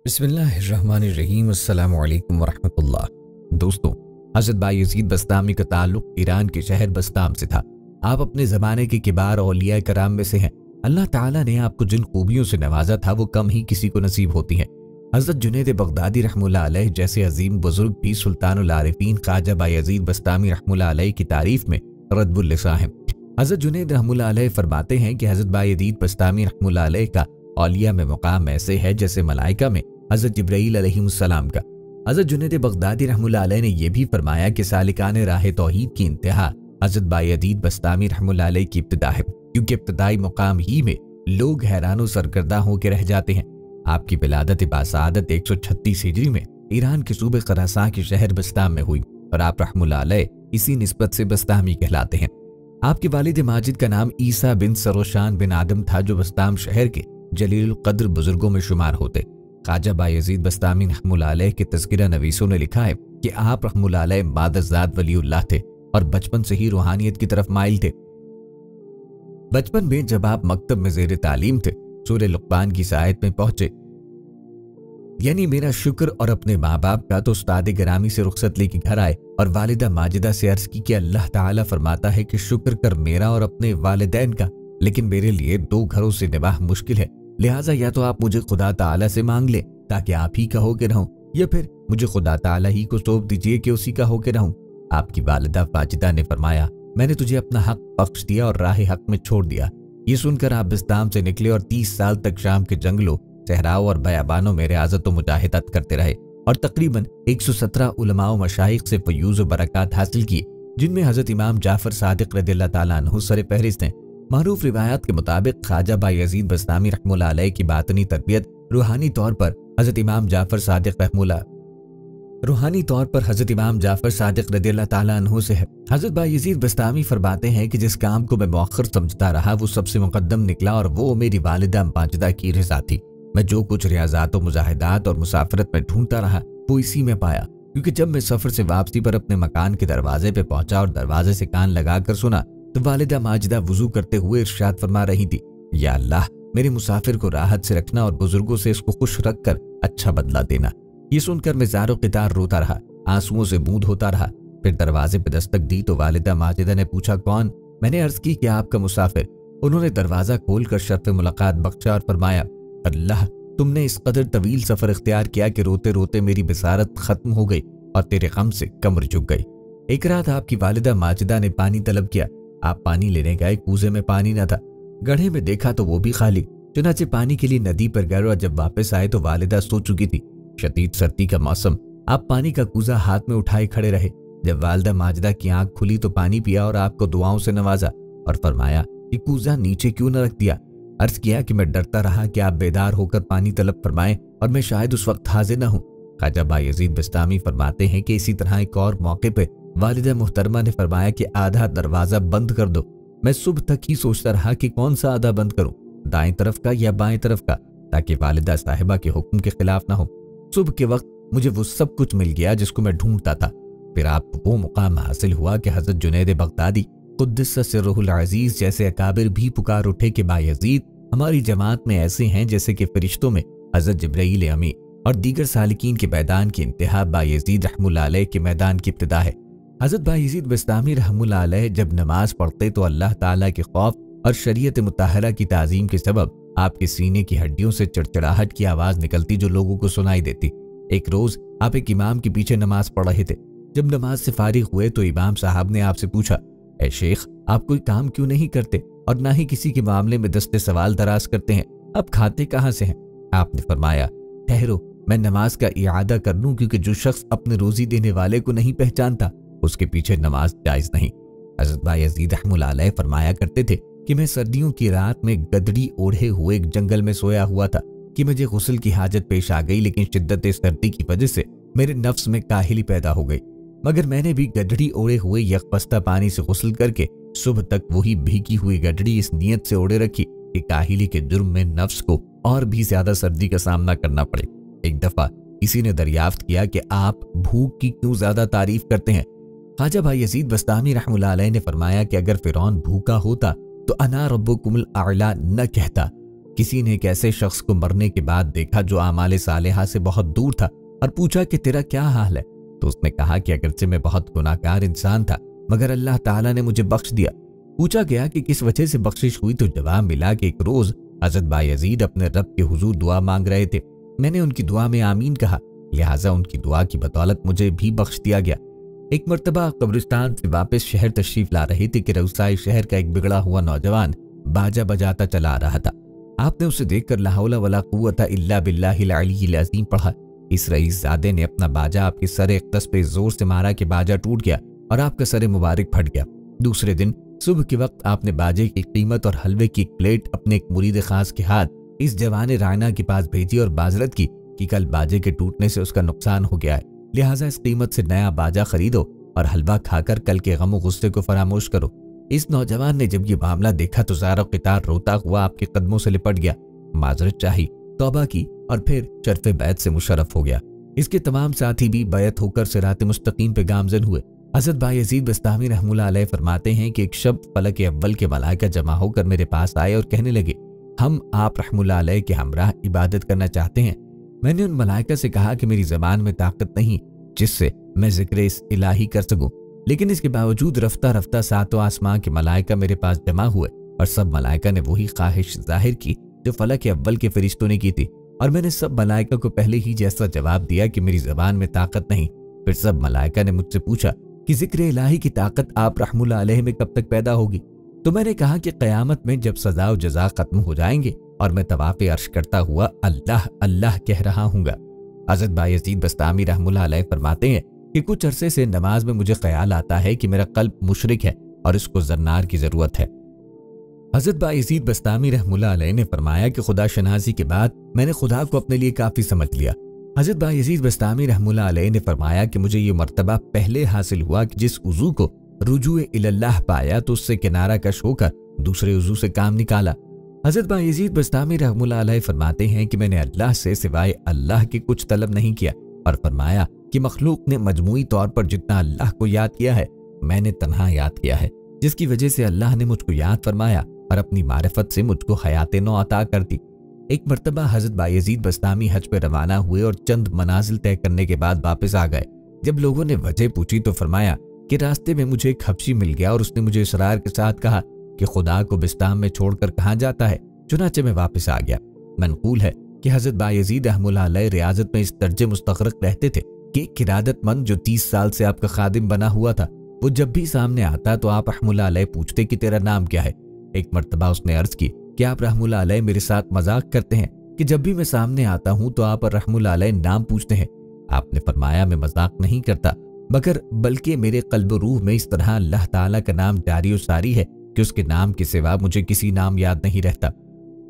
بسم اللہ الرحمن الرحیم۔ السلام علیکم ورحمۃ اللہ۔ دوستوں، حضرت بایزید بسطامی کا تعلق ایران کے شہر بسطام سے تھا۔ آپ اپنے زمانے کے کبار اولیاء کرام میں سے ہیں۔ اللہ تعالیٰ نے آپ کو جن خوبیوں سے نوازا تھا وہ کم ہی کسی کو نصیب ہوتی ہیں۔ حضرت جنید بغدادی رحمہ اللہ علیہ جیسے عظیم بزرگ بھی سلطان العارفین خواجہ بایزید بسطامی رحمہ اللہ علیہ کی تعریف میں رد اللساں ہیں۔ حضرت جنید رحمہ اللہ علیہ فرماتے ہیں کہ حضرت بایزید بسطامی رحمہ اللہ علیہ کا اولیاء میں مقام ایسے ہے جیسے ملائکہ میں حضرت جبرائیل علیہ السلام کا۔ حضرت جنید بغدادی رحمہ اللہ علیہ نے یہ بھی فرمایا کہ سالکان راہ توحید کی انتہا حضرت بایزید بسطامی رحمہ اللہ علیہ کی ابتدا ہے، کیونکہ ابتدائی مقام ہی میں لوگ حیران و سرگردہ ہو کے رہ جاتے ہیں۔ آپ کی ولادت باسعادت 136 ہجری میں ایران کے صوبے خراساں کے شہر بسطام میں ہوئی اور آپ رحمہ اللہ علیہ اسی نسبت سے بسطامی کہلاتے ہیں۔ آپ کے والد ماجد کا نام عیسیٰ بن سروشان بن آدم تھا، جو بسطام شہر کے جلیل القدر بزرگوں میں شمار ہوتے۔ خواجہ بایزید بسطامی رحمہ اللہ علیہ کے تذکرہ نویسوں نے لکھا ہے کہ آپ رحمہ اللہ علیہ مادرزاد ولی اللہ تھے اور بچپن سے ہی روحانیت کی طرف مائل تھے۔ بچپن میں جب آپ مکتب میں زیر تعلیم تھے، سورہ لقمان کی آیت میں پہنچے، یعنی میرا شکر اور اپنے ماں باپ کا، تو استاد گرامی سے رخصت لے کے گھر آئے اور والدہ ماجدہ سے عرض کی کہ اللہ تعالیٰ فرماتا ہے کہ شکر کر میرا اور اپنے والدین کا، لیکن میرے لیے 2 گھروں سے نباہ مشکل ہے، لہٰذا یا تو آپ مجھے خدا تعالیٰ سے مانگ لیں تاکہ آپ ہی کا ہو کے رہوں، یا پھر مجھے خدا تعالیٰ ہی کو سونپ دیجیے کہ اسی کا ہو کے رہوں۔ آپ کی والدہ ماجدہ نے فرمایا، میں نے تجھے اپنا حق بخش دیا اور راہ حق میں چھوڑ دیا۔ یہ سن کر آپ بسطام سے نکلے اور 30 سال تک شام کے جنگلوں، صحراؤں اور بیابانوں میں ریاضت و مجاہدت کرتے رہے اور تقریباً 117 علماء و مشائخ سے فیوز و برکات حاصل کیے، جن میں حضرت امام جعفر صادق رضی اللہ تعالیٰ عنہ سر فہرست ہیں۔ معروف روایات کے مطابق خواجہ بایزید بسطامی رحمہ اللہ علیہ کی باطنی تربیت روحانی طور پر حضرت امام جعفر صادق رضی اللہ تعالیٰ عنہ سے ہے۔ حضرت بایزید بسطامی فرماتے ہیں کہ جس کام کو میں مؤخر سمجھتا رہا وہ سب سے مقدم نکلا، اور وہ میری والدہ ماجدہ کی رضا تھی۔ میں جو کچھ ریاضات و مجاہدات اور مسافرت میں ڈھونڈتا رہا وہ اسی میں پایا، کیونکہ جب میں سفر سے واپسی پر اپنے مکان کے دروازے پہ پہنچا اور دروازے سے کان لگا کر سنا تو والدہ ماجدہ وضو کرتے ہوئے ارشاد فرما رہی تھی، یا اللہ میرے مسافر کو راحت سے رکھنا اور بزرگوں سے اس کو خوش رکھ کر اچھا بدلہ دینا۔ یہ سن کر میں زار و قطار روتا رہا، آنسوؤں سے بوند ہوتا رہا۔ پھر دروازے پہ دستک دی تو والدہ ماجدہ نے پوچھا، کون؟ میں نے عرض کی کہ آپ کا مسافر۔ انہوں نے دروازہ کھول کر شرف ملاقات بخشا اور فرمایا، اللہ تم نے اس قدر طویل سفر اختیار کیا کہ روتے روتے میری بصارت ختم ہو گئی اور تیرے غم سے کمر جھک گئی۔ ایک رات آپ کی والدہ ماجدہ نے پانی طلب کیا۔ آپ پانی لینے گئے، کوزے میں پانی نہ تھا، گڑھے میں دیکھا تو وہ بھی خالی۔ چنانچہ پانی کے لیے ندی پر گئے اور جب واپس آئے تو والدہ سو چکی تھی۔ شدید سردی کا موسم، آپ پانی کا کوزہ ہاتھ میں اٹھائے کھڑے رہے۔ جب والدہ ماجدہ کی آنکھ کھلی تو پانی پیا اور آپ کو دعاؤں سے نوازا اور فرمایا کہ کوزہ نیچے کیوں نہ رکھ دیا؟ عرض کیا کہ میں ڈرتا رہا کہ آپ بیدار ہو کر پانی طلب فرمائیں اور میں شاید اس وقت حاضر نہ ہوں۔ خواجہ بایزید بسطامی فرماتے ہیں کہ اسی طرح ایک اور موقع پہ والدہ محترمہ نے فرمایا کہ آدھا دروازہ بند کر دو۔ میں صبح تک ہی سوچتا رہا کہ کون سا آدھا بند کروں، دائیں طرف کا یا بائیں طرف کا، تاکہ والدہ صاحبہ کے حکم کے خلاف نہ ہو۔ صبح کے وقت مجھے وہ سب کچھ مل گیا جس کو میں ڈھونڈتا تھا۔ پھر آپ کو وہ مقام حاصل ہوا کہ حضرت جنید بغدادی قدس سرہ العزیز جیسے اکابر بھی پکار اٹھے کہ بایزید ہماری جماعت میں ایسے ہیں جیسے کہ فرشتوں میں حضرت جبرائیل امی، اور دیگر سالکین کے میدان کی انتہا بایزید رحمہ اللہ علیہ کے میدان کی ابتدا ہے۔ حضرت بایزید بسطامی رحمہ اللہ علیہ جب نماز پڑھتے تو اللہ تعالیٰ کے خوف اور شریعت مطہرہ کی تعظیم کے سبب آپ کے سینے کی ہڈیوں سے چڑچڑاہٹ کی آواز نکلتی جو لوگوں کو سنائی دیتی۔ ایک روز آپ ایک امام کے پیچھے نماز پڑھ رہے تھے۔ جب نماز سے فارغ ہوئے تو امام صاحب نے آپ سے پوچھا، اے شیخ آپ کوئی کام کیوں نہیں کرتے اور نہ ہی کسی کے معاملے میں دست سوال دراز کرتے ہیں، اب کھاتے کہاں سے ہیں؟ آپ نے فرمایا، ٹھہرو میں نماز کا اعادہ کر لوں، کیونکہ جو شخص اپنے روزی دینے والے کو نہیں پہچانتا اس کے پیچھے نماز جائز نہیں۔ حضرت بایزید رحمہ اللہ علیہ فرمایا کرتے تھے کہ میں سردیوں کی رات میں گدڑی اوڑھے ہوئے ایک جنگل میں سویا ہوا تھا کہ مجھے غسل کی حاجت پیش آ گئی، لیکن شدت سردی کی وجہ سے میرے نفس میں کاہلی پیدا ہو گئی، مگر میں نے بھی گدڑی اوڑھے ہوئے یکپستہ پانی سے غسل کر کے صبح تک وہی بھیگی ہوئی گدڑی اس نیت سے اوڑھے رکھی کہ کاہلی کے جرم میں نفس کو اور بھی زیادہ سردی کا سامنا کرنا پڑے۔ ایک دفعہ کسی نے دریافت کیا کہ آپ بھوک کی کیوں زیادہ تعریف کرتے ہیں؟ خواجہ بایزید بسطامی رحمہ اللہ علیہ نے فرمایا کہ اگر فرعون بھوکا ہوتا تو انا ربکم الاعلی نہ کہتا، کسی نے ایک ایسے شخص کو مرنے کے بعد دیکھا جو اعمال صالحہ سے بہت دور تھا اور پوچھا کہ تیرا کیا حال ہے؟ تو اس نے کہا کہ اگرچہ میں بہت گناہگار انسان تھا مگر اللہ تعالیٰ نے مجھے بخش دیا۔ پوچھا گیا کہ کس وجہ سے بخشش ہوئی تو جواب ملا کہ ایک روز حضرت بایزید اپنے رب کے حضور دعا مانگ رہے تھے، میں نے ان کی دعا میں آمین کہا، لہٰذا ان کی دعا کی بدولت مجھے بھی بخش دیا گیا۔ ایک مرتبہ قبرستان سے واپس شہر تشریف لا رہے تھے کہ روسائی شہر کا ایک بگڑا ہوا نوجوان باجا بجاتا چلا آ رہا تھا۔ آپ نے اسے دیکھ کر لا حول ولا قوت الا باللہ العلی العظیم پڑھا۔ اس رئیس زادے نے اپنا باجا آپ کے سر اقدس پہ زور سے مارا کہ باجا ٹوٹ گیا اور آپ کا سر مبارک پھٹ گیا۔ دوسرے دن صبح کے وقت آپ نے باجے کی قیمت اور حلوے کی ایک پلیٹ اپنے ایک مرید خاص کے ہاتھ اس جوان رائنا کے پاس بھیجی اور معذرت کی کہ کل باجے کے ٹوٹنے سے اس کا نقصان ہو گیا ہے، لہٰذا اس قیمت سے نیا باجا خریدو اور حلوہ کھا کر کل کے غم و غصے کو فراموش کرو۔ اس نوجوان نے جب یہ معاملہ دیکھا تو زار و قطار روتا ہوا آپ کے قدموں سے لپٹ گیا، معذرت چاہی، توبہ کی اور پھر شرف بیعت سے مشرف ہو گیا۔ اس کے تمام ساتھی بھی بیعت ہو کر صراط مستقیم پہ گامزن ہوئے۔ حضرت بایزید بستامی رحمہ اللہ علیہ فرماتے ہیں کہ ایک شب فلک اول کے ملائکہ جمع ہو کر میرے پاس آئے اور کہنے لگے، ہم آپ رحمہ اللہ علیہ کے ہمراہ عبادت کرنا چاہتے ہیں۔ میں نے ان ملائکہ سے کہا کہ میری زبان میں طاقت نہیں جس سے میں ذکر اس الہی کر سکوں، لیکن اس کے باوجود رفتہ رفتہ ساتوں آسمان کے ملائکہ میرے پاس جمع ہوئے اور سب ملائکہ نے وہی خواہش ظاہر کی جو فلک اول کے فرشتوں نے کی تھی، اور میں نے سب ملائکہ کو پہلے ہی جیسا جواب دیا کہ میری زبان میں طاقت نہیں۔ پھر سب ملائکہ نے مجھ سے پوچھا کہ ذکر الہی کی طاقت آپ رحمہ اللہ علیہ میں کب تک پیدا ہوگی؟ تو میں نے کہا کہ قیامت میں جب سزا و جزا ختم ہو جائیں گے اور میں طواف عرش کرتا ہوا اللہ اللہ کہہ رہا ہوں گا۔ حضرت بایزید بستامی رحمہ اللہ علیہ فرماتے ہیں کہ کچھ عرصے سے نماز میں مجھے خیال آتا ہے کہ میرا قلب مشرک ہے اور اس کو زنار کی ضرورت ہے۔ حضرت بایزید بستامی رحمہ اللہ علیہ نے فرمایا کہ خدا شناسی کے بعد میں نے خدا کو اپنے لیے کافی سمجھ لیا۔ حضرت بایزید بستامی رحمہ اللہ علیہ نے فرمایا کہ مجھے یہ مرتبہ پہلے حاصل ہوا کہ جس عضو کو رجوع اللہ پایا تو اس سے کنارہ کش ہو کر دوسرے عضو سے کام نکالا۔ حضرت بایزید بستامی رحمہ اللہ علیہ فرماتے ہیں کہ میں نے اللہ سے سوائے اللہ کے کچھ طلب نہیں کیا اور فرمایا کہ مخلوق نے مجموعی طور پر جتنا اللہ کو یاد کیا ہے میں نے تنہا یاد کیا ہے، جس کی وجہ سے اللہ نے مجھ کو یاد فرمایا اور اپنی معرفت سے مجھ کو حیات نو عطا کر دی۔ ایک مرتبہ حضرت بایزید بستامی حج پہ روانہ ہوئے اور چند منازل طے کرنے کے بعد واپس آ گئے۔ جب لوگوں نے وجہ پوچھی تو فرمایا کہ راستے میں مجھے ایک حبشی مل گیا اور اس نے مجھے اصرار کے ساتھ کہا کہ خدا کو بستام میں چھوڑ کر کہاں جاتا ہے، چنانچہ میں واپس آ گیا۔ منقول ہے کہ حضرت بایزید رحمہ اللہ علیہ ریاضت میں اس درجے مستغرق رہتے تھے کہ ایک قیادت مند جو 30 سال سے آپ کا خادم بنا ہوا تھا وہ جب بھی سامنے آتا تو آپ رحمہ اللہ علیہ پوچھتے کہ تیرا نام کیا ہے۔ ایک مرتبہ اس نے عرض کی کہ آپ رحمہ اللہ علیہ میرے ساتھ مذاق کرتے ہیں کہ جب بھی میں سامنے آتا ہوں تو آپ رحمہ اللہ علیہ نام پوچھتے ہیں۔ آپ نے فرمایا میں مذاق نہیں کرتا مگر بلکہ میرے قلب و روح میں اس طرح اللہ تعالیٰ کا نام جاری و ساری ہے کہ اس کے نام کے سوا مجھے کسی نام یاد نہیں رہتا۔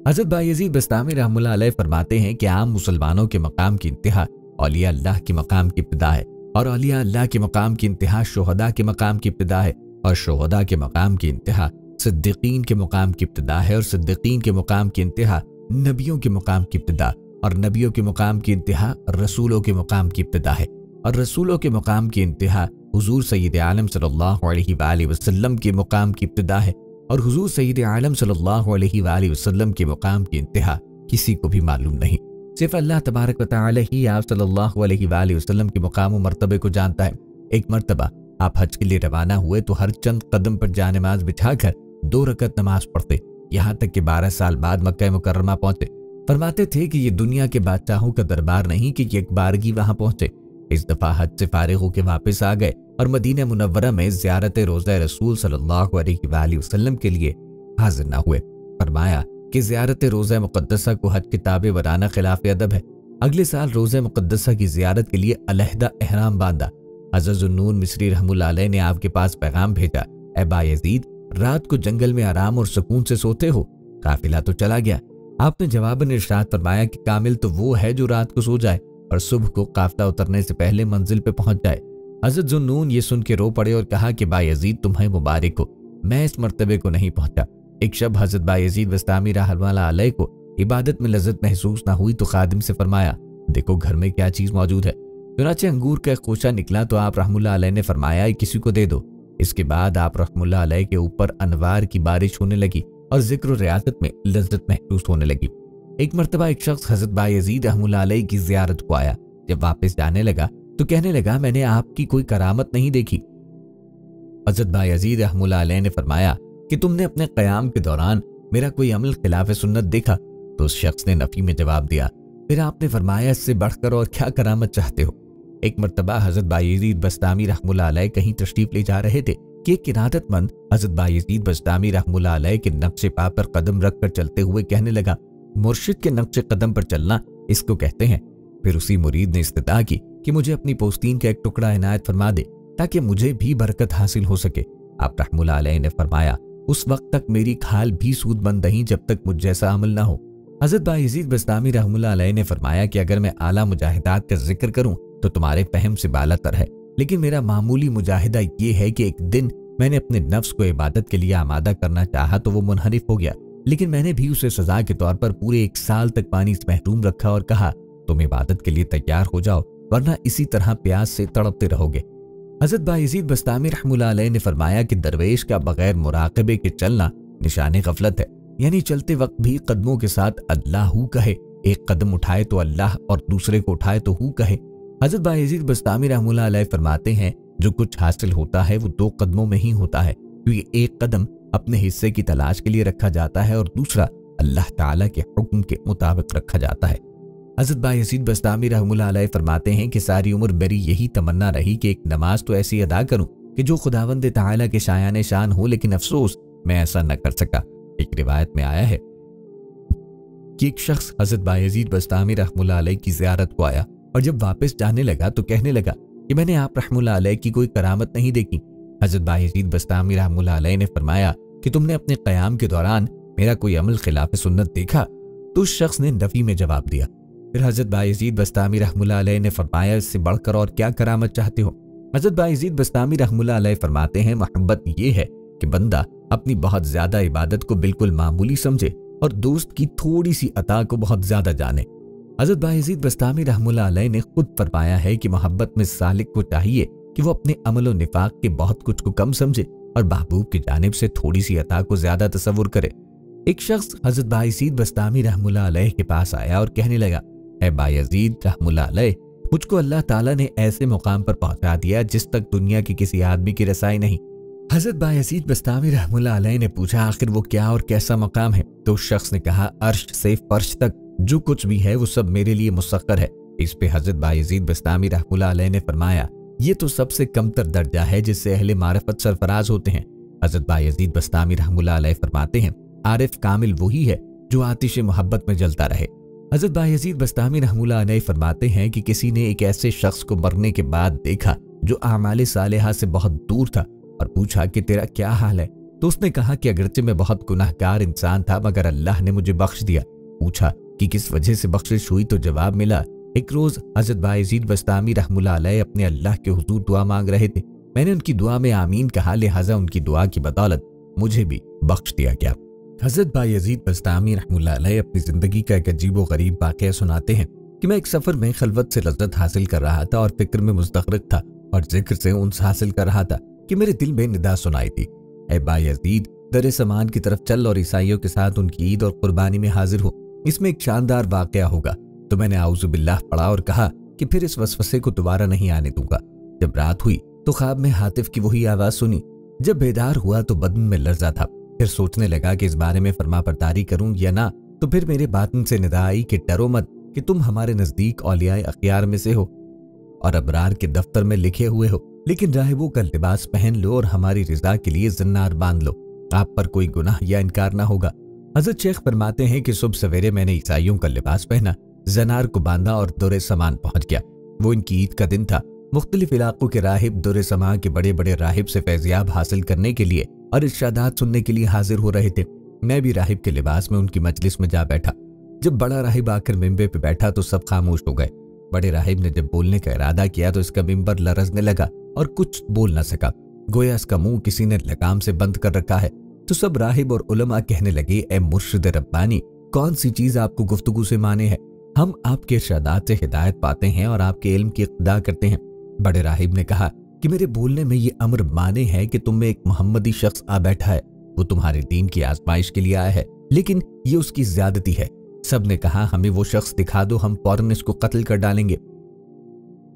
حضرت بایزید بستامی رحمہ اللہ علیہ فرماتے ہیں کہ عام مسلمانوں کے مقام کی انتہا اولیاء اللہ کے مقام کی ابتدا ہے اور اولیاء اللہ کے مقام کی انتہا شہداء کے مقام کی ابتدا ہے اور شہداء کے مقام کی انتہا صدیقین کے مقام کی ابتدا ہے اور صدیقین کے مقام کی انتہا نبیوں کے مقام کی ابتدا اور نبیوں کے مقام کی انتہا رسولوں کے مقام کی ابتدا ہے اور رسولوں کے مقام کی انتہا حضور سید عالم صلی اللہ علیہ وآلہ وسلم کے مقام کی ابتدا ہے اور حضور سید عالم صلی اللہ علیہ وآلہ وسلم کے مقام کی انتہا کسی کو بھی معلوم نہیں، صرف اللہ تبارک و تعالی ہی آپ صلی اللہ علیہ وآلہ وسلم کے مقام و مرتبے کو جانتا ہے۔ ایک مرتبہ آپ حج کے لیے روانہ ہوئے تو ہر چند قدم پر جانماز بچھا کر 2 رکعت نماز پڑھتے، یہاں تک کہ 12 سال بعد مکہ مکرمہ پہنچے۔ فرماتے تھے کہ یہ دنیا کے بادشاہوں کا دربار نہیں کہ ایک بارگی وہاں پہنچے۔ اس دفعہ حج سے فارغ ہو کے واپس آ گئے اور مدینہ منورہ میں زیارت روضہ رسول صلی اللہ علیہ وآلہ وسلم کے لیے حاضر نہ ہوئے۔ فرمایا کہ زیارت روضہ مقدسہ کو حج کے تابع بنانا خلاف ادب ہے۔ اگلے سال روضہ مقدسہ کی زیارت کے لیے علیحدہ احرام باندھا۔ حضرت ذوالنون مصری رحمہ اللہ علیہ نے آپ کے پاس پیغام بھیجا، اے بایزید رات کو جنگل میں آرام اور سکون سے سوتے ہو؟ قافلہ تو چلا گیا۔ آپ نے جواباً ارشاد فرمایا کہ کامل تو وہ ہے جو رات کو سو جائے اور صبح کو قافلہ اترنے سے پہلے منزل پہ پہنچ جائے۔ حضرت ذوالنون یہ سن کے رو پڑے اور کہا کہ بایزید تمہیں مبارک ہو، میں اس مرتبے کو نہیں پہنچا۔ ایک شب حضرت بایزید بستامی رحمہ اللہ علیہ کو عبادت میں لذت محسوس نہ ہوئی تو خادم سے فرمایا دیکھو گھر میں کیا چیز موجود ہے۔ چنانچہ انگور کا ایک خوشہ نکلا تو آپ رحمہ اللہ علیہ نے فرمایا کسی کو دے دو۔ اس کے بعد آپ رحمہ اللہ علیہ کے اوپر انوار کی بارش ہونے لگی और जिक्र रियासत में लज्जत महसूस होने लगी। एक मर्तबा एक शख्स हजरत बायजीद रहमतुल्लाह अलैह की ज़ियारत को आया। जब वापस जाने लगा तो कहने लगा, मैंने आपकी कोई करामत नहीं देखी। हजरत बायजीद रहमतुल्लाह अलैह ने फरमाया कि तुमने अपने क़याम के दौरान मेरा कोई अमल खिलाफ सुन्नत देखा? तो उस शख्स ने नफी में जवाब दिया। फिर आपने फरमाया, इससे बढ़कर और क्या करामत चाहते हो? एक मर्तबा हजरत बायजीद बस्तामी रहमतुल्लाह अलैह कहीं तशरीफ ले जा रहे थे कि एक इरादतमंद हजरत बायजीद बस्तामी रहमतुल्लाह अलैह के नक्शे पा पर कदम रखकर चलते हुए कहने लगा, मुर्शिद के नक्शे कदम पर चलना इसको कहते हैं। फिर उसी मुरीद ने इस्तिदा की कि मुझे अपनी पोस्तीन का एक टुकड़ा इनायत फरमा दे ताकि मुझे भी बरकत हासिल हो सके। आप रहमतुल्लाह अलैह ने फरमाया, उस वक्त तक मेरी खाल भी सूद बंद नहीं जब तक मुझ जैसा अमल ना हो। हजरत बायजीद बस्तामी रहमतुल्लाह अलैह ने फरमाया कि अगर मैं आला मुजाहिदात का जिक्र करूं तो तुम्हारे फहम से बालातर है, लेकिन मेरा मामूली मुजाहिदा ये है कि एक दिन मैंने अपने नफ्स को इबादत के लिए आमादा करना चाहा तो वो मुनहरिफ हो गया, लेकिन मैंने भी उसे सजा के तौर पर पूरे 1 साल तक पानी से महरूम रखा और कहा, तुम इबादत के लिए तैयार हो जाओ वरना इसी तरह प्यास से तड़पते रहोगे। हजरत बायजीद बस्तामी रहमतुल्लाह अलैह ने फरमाया कि दरवेश का बगैर मुराकबे के चलना निशाने गफलत है, यानी चलते वक्त भी कदमों के साथ अल्लाह हू कहे, एक कदम उठाए तो अल्लाह और दूसरे को उठाए तो हू कहे। हजरत बायजीद बस्तामी रहमतुल्लाह अलैह फरमाते हैं, जो कुछ हासिल होता है वो 2 कदमों में ही होता है, क्योंकि एक कदम अपने हिस्से की तलाश के लिए रखा जाता है और दूसरा अल्लाह ताला के हुक्म के मुताबिक रखा जाता है। हजरत बायजीद बस्तामी रहमतुल्लाह अलैह फरमाते हैं कि सारी उम्र मेरी यही तमन्ना रही कि एक नमाज तो ऐसी अदा करूं कि जो खुदावंद ताला के शायान शान हो, लेकिन अफसोस मैं ऐसा न कर सका। एक रिवायत में आया है कि एक शख्स हजरत बायजीद बस्तामी रहमतुल्लाह अलैह की ज़ियारत को आया और जब वापस जाने लगा तो कहने लगा कि मैंने आप रहमतुल्लाह अलैह की कोई करामत नहीं देखी। हजरत बायजीद बस्तामी रहमतुल्लाह अलैह ने फरमाया कि तुमने अपने क़याम के दौरान मेरा कोई अमल खिलाफ सुन्नत देखा? तो उस शख्स ने नफी में जवाब दिया। फिर हजरत बायजीद बस्तामी रहमतुल्लाह अलैह ने फरमाया, इससे बढ़कर और क्या करामत चाहते हो? हजरत बायजीद बस्तामी रहमतुल्लाह अलैह फरमाते हैं, मोहब्बत ये है कि बंदा अपनी बहुत ज्यादा इबादत को बिल्कुल मामूली समझे और दोस्त की थोड़ी सी अता को बहुत ज्यादा जाने। हजरत बायजीद बस्तामी रहमतुल्लाह अलैह ने खुद फरमाया है कि मोहब्बत में सालिक को चाहिए कि वो अपने अमल और निफाक के बहुत कुछ को कम समझे और महबूब की जानिब से थोड़ी सी अता को ज्यादा तसव्वुर करे। एक शख्स हजरत बायजीद बस्तामी रहमतुल्लाह अलैह के पास आया और कहने लगा, ऐ बायजीद रहमतुल्लाह अलैह, मुझको अल्लाह ताला ने ऐसे मुकाम पर पहुंचा दिया जिस तक दुनिया के किसी आदमी की रसाई नहीं। हजरत बायजीद बस्तामी रहमतुल्लाह अलैह ने पूछा, आखिर वो क्या और कैसा मकाम है? तो उस शख्स ने कहा, अर्श से फर्श तक जो कुछ भी है वो सब मेरे लिए मुसक्कर है। इस पे हजरत बायजीद बस्तामी रहमतुल्लाह अलैह ने फरमाया, ये तो सबसे कमतर दर्जा है जिससे अहले मारिफत सरफराज होते हैं। हजरत बायजीद बस्तामी रहमतुल्लाह अलैह फरमाते हैं, आरिफ कामिल वही है जो आतिश मोहब्बत में जलता रहे। हजरत बायजीद बस्तामी रहमतुल्लाह अलैह फरमाते हैं कि किसी ने एक ऐसे शख्स को मरने के बाद देखा जो आमाले सालेहा से बहुत दूर था और पूछा कि तेरा क्या हाल है? तो उसने कहा कि अगरचे मैं बहुत गुनाहगार इंसान था मगर अल्लाह ने मुझे बख्श दिया। पूछा कि किस वजह से बख्शिश हुई? तो जवाब मिला, एक रोज हजरत बायजीद बस्तामी रहमतुल्लाह अलैह अपने अल्लाह के हुजूर दुआ मांग रहे थे। मैंने उनकी दुआ में आमीन कहा, लिहाजा उनकी दुआ की बदौलत मुझे भी बख्श दिया गया। हजरत बायजीद बस्तामी रहमतुल्लाह अलैह अपनी जिंदगी का एक अजीब व गरीब वाक़या सुनाते हैं कि मैं एक सफर में खलवत से लज्जत हासिल कर रहा था और फिक्र में मुस्तग़रिक़ था और जिक्र से उन्स हासिल कर रहा था कि मेरे दिल में निदा सुनाई थी, ऐ बायजीद, दर समान की तरफ चल और ईसाइयों के साथ उनकी ईद और कुर्बानी में हाजिर हो, इसमें एक शानदार वाक़या होगा। तो मैंने आऊज़ु बिल्लाह पढ़ा और कहा कि फिर इस वसवसे को दोबारा नहीं आने दूंगा। जब रात हुई तो ख्वाब में हातिफ की वही आवाज़ सुनी। जब बेदार हुआ तो बदन में लर्जा था। फिर सोचने लगा कि इस बारे में फरमा बरदारी करूं या ना। तो फिर मेरे बातिन से निदा आई कि डरो मत कि तुम हमारे नज़दीक औलियाए अख्यार में से हो और अबरार के दफ्तर में लिखे हुए हो, लेकिन राहिबों का लिबास पहन लो और हमारी रिजा के लिए जिन्नार बांध लो, आप पर कोई गुनाह या इनकार ना होगा। हजरत शेख फरमाते हैं कि सुबह सवेरे मैंने ईसाइयों का लिबास पहना, जनार को बांधा और दुरे समान पहुंच गया। वो इनकी ईद का दिन था। मुख्तलिफ इलाकों के राहिब दुरे समा के बड़े बड़े राहिब से फैज़याब हासिल करने के लिए और इरशादात सुनने के लिए हाजिर हो रहे थे। मैं भी राहिब के लिबास में उनकी मजलिस में जा बैठा। जब बड़ा राहिब आकर मिंबर पे बैठा तो सब खामोश हो गए। बड़े राहिब ने जब बोलने का इरादा किया तो इसका मिंबर लरजने लगा और कुछ बोल न सका, गोया इसका मुंह किसी ने लगाम से बंद कर रखा है। तो सब राहिब और उलमा कहने लगे, ए मुर्शिद रब्बानी, कौन सी चीज आपको गुफ्तगू से माने है? हम आपके इरशादात से हिदायत पाते हैं और आपके इल्म की इक़्तिदा करते हैं। बड़े राहिब ने कहा कि मेरे बोलने में ये अम्र माने है कि तुम में एक मोहम्मदी शख्स आ बैठा है वो तुम्हारे दीन की आजमाइश के लिए आया है, लेकिन ये उसकी ज्यादती है। सब ने कहा हमें वो शख्स दिखा दो, हम फौरन इसको कत्ल कर डालेंगे।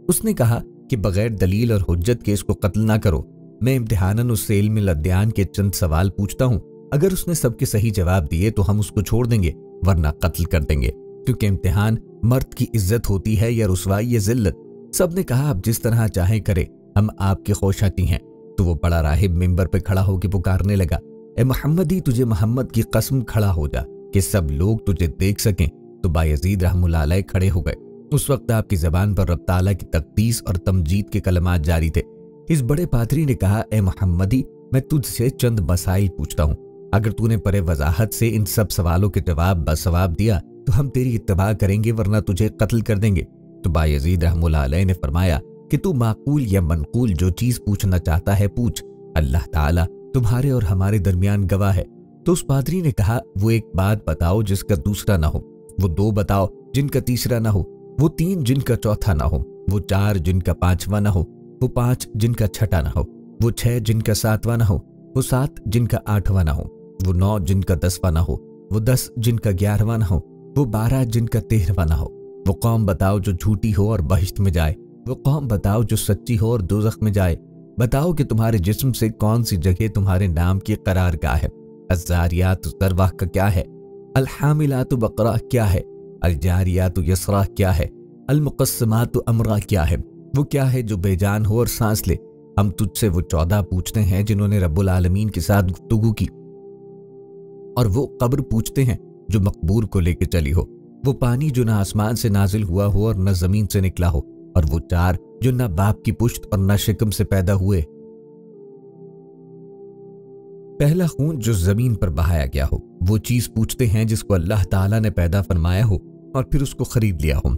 उसने कहा कि बगैर दलील और हुज्जत के इसको कत्ल ना करो। मैं इम्तिहानन उससे इल्म अद्यान के चंद सवाल पूछता हूँ, अगर उसने सबके सही जवाब दिए तो हम उसको छोड़ देंगे, वरना कत्ल कर देंगे, क्योंकि इम्तिहान मर्द की इज्जत होती है या रुसवाई या जिल्लत। सब ने कहा आप जिस तरह चाहे करे, हम आपके ख्वाहिशाती हैं। तो वो बड़ा राहिब मिंबर पे खड़ा होकर पुकारने लगा, ए मोहम्मदी, तुझे मोहम्मद की कसम खड़ा हो जा कि सब लोग तुझे देख सकें। तो बायजीद रहमुल्लाह अलैह खड़े हो गए। उस वक्त आपकी जबान पर रब ताला की तकदीस और तमजीद के कलमात जारी थे। इस बड़े पादरी ने कहा, ए मोहम्मदी, मैं तुझसे चंद मसाइल पूछता हूँ, अगर तूने परे वजाहत से इन सब सवालों के जवाब बसवाब दिया तो हम तेरी इत्तबा करेंगे, वरना तुझे कत्ल कर देंगे। तो बायजीद रहमुल्लाह अलैह ने फरमाया कि तू माकूल या मनकूल जो चीज पूछना चाहता है पूछ, अल्लाह ताला तुम्हारे और हमारे दरमियान गवाह है। तो उस पादरी ने कहा, वो एक बात बताओ जिसका दूसरा ना हो, वो दो बताओ जिनका तीसरा ना हो, वो तीन जिनका चौथा ना हो, वो चार जिनका पांचवा ना हो, वो पांच जिनका छठा ना हो, वो छह जिनका सातवां ना हो, वो सात जिनका आठवां ना हो, वो नौ जिनका दसवां ना हो, वो 10 जिनका 11वां ना हो, वो 12 जिनका 13वां ना हो। वो कौम बताओ जो झूठी हो और बहिश्त में जाए, वो कौम बताओ जो सच्ची हो और दोज़ख में जाए। बताओ कि तुम्हारे जिस्म से कौन सी जगह तुम्हारे नाम की करारगाह है। अज़्ज़ारियात ज़रवाह का क्या है, अल-हामिलात बकरा क्या है, अल-जारियात यसरा क्या है, अल-मुक़स्सिमात अमरा क्या है। वो क्या है जो बेजान हो और सांस ले। हम तुझसे वो 14 पूछते हैं जिन्होंने रब्बुल आलमीन के साथ गुफ्तगू की, और वो कब्र पूछते हैं जो मकबूर को लेके चली हो, वो पानी जो न आसमान से नाजिल हुआ हो और न जमीन से निकला हो, और वो चार जो न बाप की पुश्त और न शिकम से पैदा हुए। पहला खून जो जमीन पर बहाया गया हो। वो चीज पूछते हैं जिसको अल्लाह ताला ने पैदा फरमाया हो और फिर उसको खरीद लिया हो।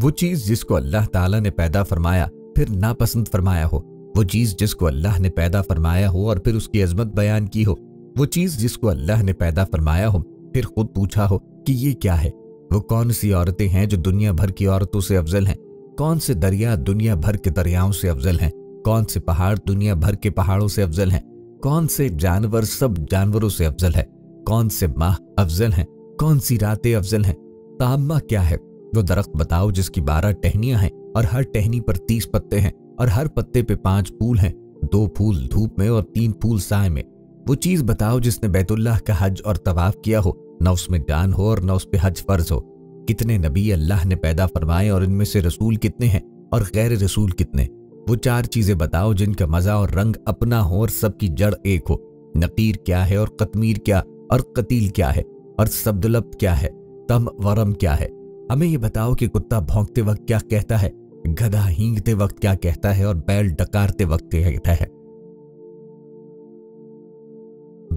वो चीज जिसको अल्लाह ताला ने पैदा फरमाया फिर नापसंद फरमाया हो। वो चीज जिसको अल्लाह ने पैदा फरमाया हो और फिर उसकी अजमत बयान की हो। वो चीज जिसको अल्लाह ने पैदा फरमाया हो फिर खुद पूछा हो कि ये क्या है। वो कौन सी औरतें हैं जो दुनिया भर की औरतों से अफजल हैं, कौन से दरिया दुनिया भर के दरियाओं से अफजल हैं, कौन से पहाड़ दुनिया भर के पहाड़ों से अफजल हैं, कौन से जानवर सब जानवरों से अफजल है, कौन से माह अफजल हैं, कौन सी रातें अफजल हैं। ताम्मा क्या है। वो दरख्त बताओ जिसकी 12 टहनियां हैं और हर टहनी पर 30 पत्ते हैं और हर पत्ते पे 5 फूल हैं, 2 फूल धूप में और 3 फूल साए में। वो चीज बताओ जिसने बैतुल्लाह का हज और तवाफ किया हो, न उसमें जान हो और न उस पे हज फर्ज हो। कितने नबी अल्लाह ने पैदा फरमाए और इनमें से रसूल कितने हैं और गैर रसूल कितने। वो 4 चीजें बताओ जिनका मजा और रंग अपना हो और सबकी जड़ एक हो। नकीर क्या है और कतमीर क्या और कतील क्या है और सब्दुलब क्या है, तम वरम क्या है। हमें ये बताओ कि कुत्ता भौंकते वक्त क्या कहता है, गधा हींगते वक्त क्या कहता है और बैल डकारते वक्त क्या कहता है।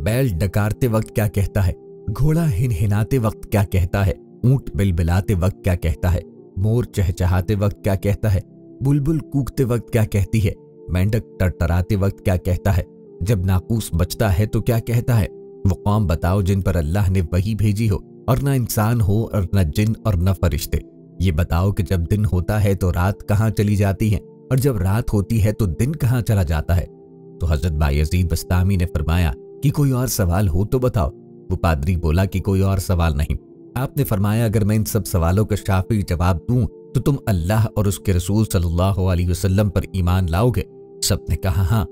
बैल डकारते वक्त क्या कहता है, घोड़ा हिनहिनाते वक्त क्या कहता है, ऊंट बिलबिलाते वक्त क्या कहता है, मोर चहचहाते वक्त क्या कहता है, बुलबुल कूकते वक्त क्या कहती है, मेंढक टरटराते वक्त क्या कहता है, जब नाकूस बचता है तो क्या कहता है। वो कौम बताओ जिन पर अल्लाह ने वही भेजी हो और न इंसान हो और न जिन और न फरिश्ते। ये बताओ कि जब दिन होता है तो रात कहाँ चली जाती है और जब रात होती है तो दिन कहाँ चला जाता है। तो हजरत बायजीद बस्तामी ने फरमाया कि कोई और सवाल हो तो बताओ। वो पादरी बोला कि कोई और सवाल नहीं। आपने फरमाया अगर मैं इन सब सवालों का शाफी जवाब दूं तो तुम अल्लाह और उसके रसूल सल्लल्लाहु अलैहि वसल्लम पर ईमान लाओगे। सबने कहा हाँ।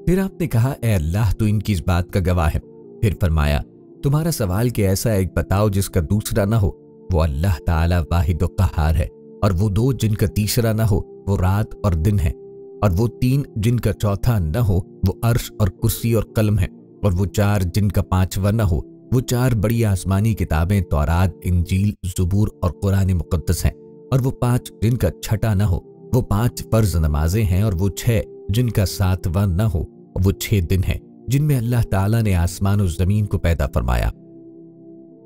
फिर आपने कहा ए अल्लाह तू इनकी इस बात का गवाह है। फिर फरमाया तुम्हारा सवाल कि ऐसा एक बताओ जिसका दूसरा ना हो। वो अल्लाह ताला वाहिद क़हार है, और वो 2 जिनका तीसरा ना हो वो रात और दिन है, और वो 3 जिनका चौथा न हो वो अर्श और कुर्सी और कलम है, और वो 4 जिनका 5वां न हो वो 4 बड़ी आसमानी किताबें तौरात, इंजील, ज़ुबूर और कुरान मुक़द्दस हैं, और वो 5 जिनका छठा न हो वो 5 फर्ज नमाजें हैं, और वो 6 जिनका 7वां न हो वो 6 दिन हैं जिनमें अल्लाह ताला ने आसमान और ज़मीन को पैदा फरमाया,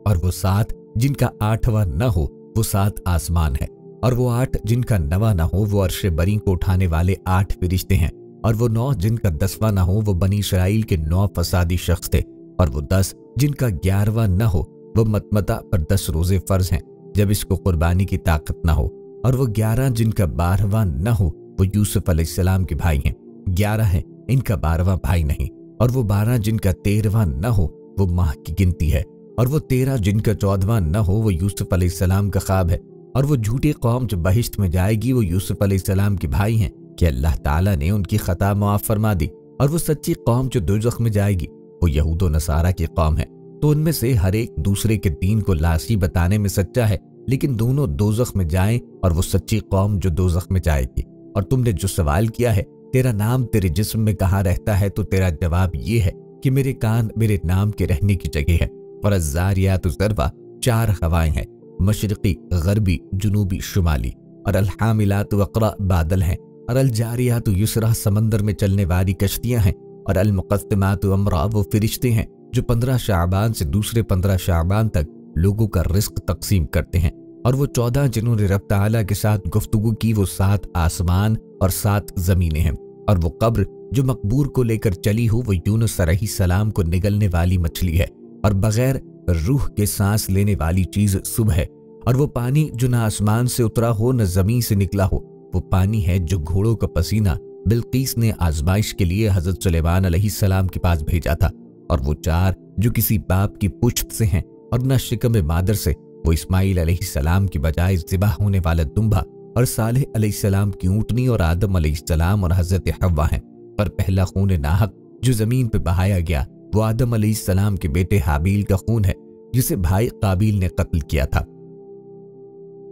और वो 7 जिनका 8वां न हो वो 7 आसमान है, और वो 8 जिनका 9वां न हो वो अर्श बरी को उठाने वाले 8 फरिश्ते हैं, और वो 9 जिनका 10वां न हो वो बनी इसराइल के 9 फसादी शख्स थे, और वो 10 जिनका 11वां न हो वो मतमता पर 10 रोजे फर्ज हैं जब इसको कुर्बानी की ताकत न हो, और वो 11 जिनका 12वां न हो वो यूसुफ अलैहिस्सलाम के भाई हैं। 11 हैं, इनका 12वां भाई नहीं। और वो 12 जिनका 13वां न हो वो माह की गिनती है, और वो 13 जिनका 14वां न हो वो यूसुफ अलैहिस्सलाम का ख्वाब है, और वो झूठी कौम जो बहिश्त में जाएगी वो यूसुफ अलैहिस्सलाम के भाई हैं कि अल्लाह ताला ने उनकी खता माफ फरमा दी, और वो सच्ची कौम जो दोज़ख में जाएगी वो यहूद व नसारा की कौम है। तो उनमें से हर एक दूसरे के दीन को लासी बताने में सच्चा है, लेकिन दोनों दोज़ख में जाएं और वो सच्ची कौम जो दोज़ख में जाएगी। और तुमने जो सवाल किया है तेरा नाम तेरे जिस्म में कहाँ रहता है, तो तेरा जवाब ये है कि मेरे कान मेरे नाम के रहने की जगह है। और अज़्ज़ारियात ज़रवा 4 हवाएं हैं, मशरिकी, गरबी, जुनूबी, शुमाली। और अलहामिलात वक़रा बादल हैं, और अलजारियात युसरा समंदर में चलने वाली कश्तियां हैं। और अलमुक़स्सिमात अमरा वो फरिश्ते हैं जो 15 शाबान से दूसरे 15 शाबान तक लोगों का रिस्क तकसीम करते हैं। और वो 14 जिन्होंने रब ताला के साथ गुफ्तगू की वो 7 आसमान और 7 ज़मीनें हैं। और वो कब्र जो मकबूर को लेकर चली हो वो यूनुस अलैहिस्सलाम को निगलने वाली मछली है, और बगैर रूह के सांस लेने वाली चीज़ सुबह है। और वो पानी जो न आसमान से उतरा हो न ज़मीन से निकला हो वो पानी है जो घोड़ों का पसीना बिल्कीस ने आजमाइश के लिए हज़रत सुलेमान अलैहिस्सलाम के पास भेजा था। और वो 4 जो किसी बाप की पुश्त से हैं और न शिकम मादर से, वो इस्माइल अलैहिस्सलाम की बजाय ज़िबा होने वाला दुम्बा और सालेह अलैहिस्सलाम की ऊँटनी और आदम अलैहिस्सलाम और हज़रत हव्वा हैं। पर पहला खून नाहक जो ज़मीन पर बहाया गया वो आदम अलैहिस्सलाम के बेटे हाबील का खून है जिसे भाई काबिल ने कत्ल किया था।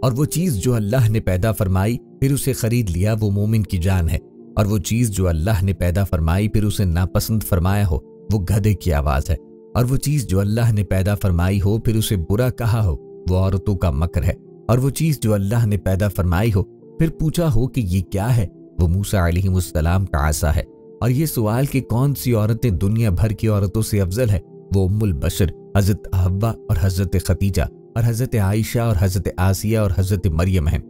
और वो चीज़ जो अल्लाह ने पैदा फरमाई फिर उसे खरीद लिया वो मोमिन की जान है। और वो चीज़ जो अल्लाह ने पैदा फरमाई फिर उसे नापसंद फरमाया हो वो गधे की आवाज़ है। और वो चीज़ जो अल्लाह ने पैदा फरमाई हो फिर उसे बुरा कहा हो वो औरतों का मकर है। और वो चीज़ जो अल्लाह ने पैदा फरमाई हो फिर पूछा हो कि ये क्या है वो मूसा अलैहिस्सलाम का आसा है। और ये सवाल कि कौन सी औरतें दुनिया भर की औरतों से अफजल है वो उम्मुल बशर हज़रत हव्वा और हज़रत खदीजा और हज़रत आयशा और हज़रत आसिया और हज़रत मरियम हैं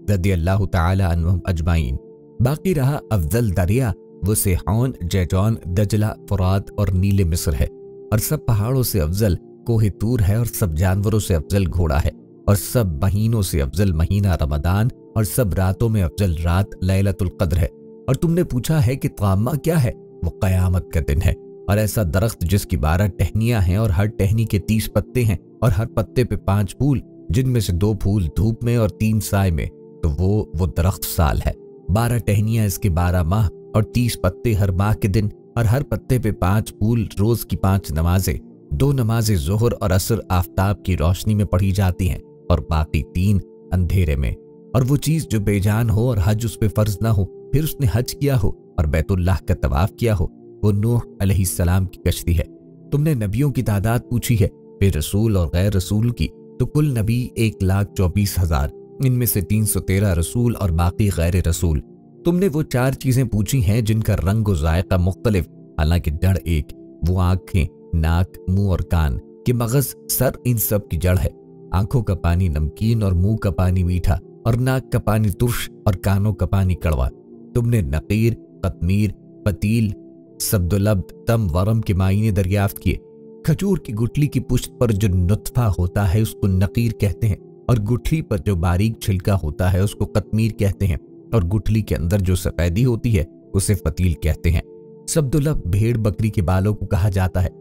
रज़ियल्लाहु ताला अन्हुम अजमाइन। बाकी रहा अफजल दरिया वो सेहौन, जैजौन, दजला, फुरात और नीले मिस्र है। और सब पहाड़ों से अफजल कोहे तूर है, और सब जानवरों से अफजल घोड़ा है, और सब महीनों से अफजल महीना रमदान, और सब रातों में अफजल रात लैलतुल क़द्र है। और तुमने पूछा है कि क़यामा क्या है, वो क़यामत का दिन है। और ऐसा दरख्त जिसकी 12 टहनियां हैं और हर टहनी के 30 पत्ते हैं और हर पत्ते पे 5 फूल, जिनमें से 2 फूल धूप में और 3 साए में, तो वो दरख्त साल है। 12 टहनियां इसके 12 माह और 30 पत्ते हर माह के दिन, और हर पत्ते पे 5 फूल। रोज की 5 नमाजें, 2 नमाजें ज़ोहर और असर आफ्ताब की रोशनी में पढ़ी जाती हैं और बाकी 3 अंधेरे में। और वो चीज़ जो बेजान हो और हज उस पे फर्ज ना हो फिर उसने हज किया हो और बैतुल्लाह का तवाफ किया हो वो नूह अलैहिस्सलाम की कश्ती है। तुमने नबियों की तादाद पूछी है फिर रसूल और गैर रसूल की, तो कुल नबी 1,24,000, इनमें से 313 रसूल और बाकी गैर रसूल। तुमने वो 4 चीजें पूछी हैं जिनका रंग व जायका मुख्तलिफ, हालांकि जड़ एक। वो आंखें, नाक, मुंह और कान कि मगज, सर इन सब की जड़ है। आंखों का पानी नमकीन और मुंह का पानी मीठा और नाक का पानी तुर्श और कानों का पानी कड़वा। तुमने नकीर, कतमीर, पतील, सब्दुलब्द, तम, वरम के मायने दरियाफ्त किए। खजूर की गुठली की पुष्ट पर जो नुत्फा होता है उसको नकीर कहते हैं, और गुठली पर जो बारीक छिलका होता है उसको कतमीर कहते हैं, और गुठली के अंदर जो सफेदी होती है उसे फतील कहते हैं। सब्दुलब्द भेड़ बकरी के बालों को कहा जाता है।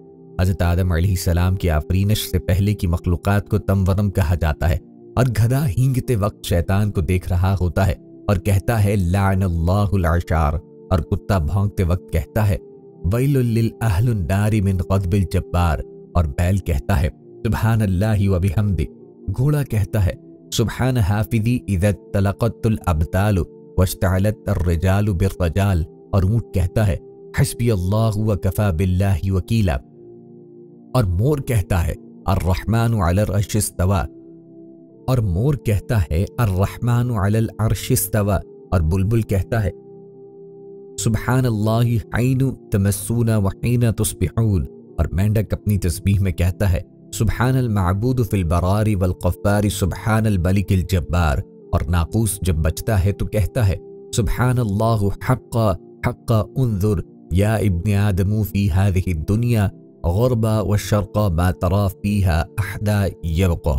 हज़रत आदम अलैहिस्सलाम की आफरीनश से पहले की मखलूक़ात को तमवरम कहा जाता है। और गधा हींगते वक्त शैतान को देख रहा होता है और कहता है लाअनल्लाहुल अशार, और कुत्ता भौंकते वक्त कहता है वैलुल लिल अहलुन नारी मिन ग़ज़बिल जब्बार, और बैल कहता है सुब्हानल्लाहि व बिहम्दि। घोड़ा कहता है सुब्हान हाफिज़ी इज़ा तलक़तुल अबतालु वश्तअलत अर्रिजालु बिर्रजाल, और ऊँट कहता है हस्बी अल्लाहु व कफ़ा बिल्लाहि वकीला। और मोर कहता है अर्रहमानु अलल अर्शि इस्तवा, और मोर कहता है अर्रहमानु अलल अर्शि इस्तवा। और बुलबुल कहता है सुब्हानल्लाहि हैनु तमस्सूना व हैना तुस्बिहून। और मेंढक अपनी तस्बीह में कहता है सुब्हानल मअबूदु फिल बरारी वल ग़फ़्फ़ारी सुब्हानल मलिकिल जब्बार। और नाक़ूस जब बचता है तो कहता है सुब्हानल्लाहु हक़्क़ा हक़्क़ा उन्ज़ुर या इब्न आदमू फ़ी हाज़िहि दुनिया ग़ुरबा व शर्क़ा मा तरा फ़ीहा अहदा यबक़ा।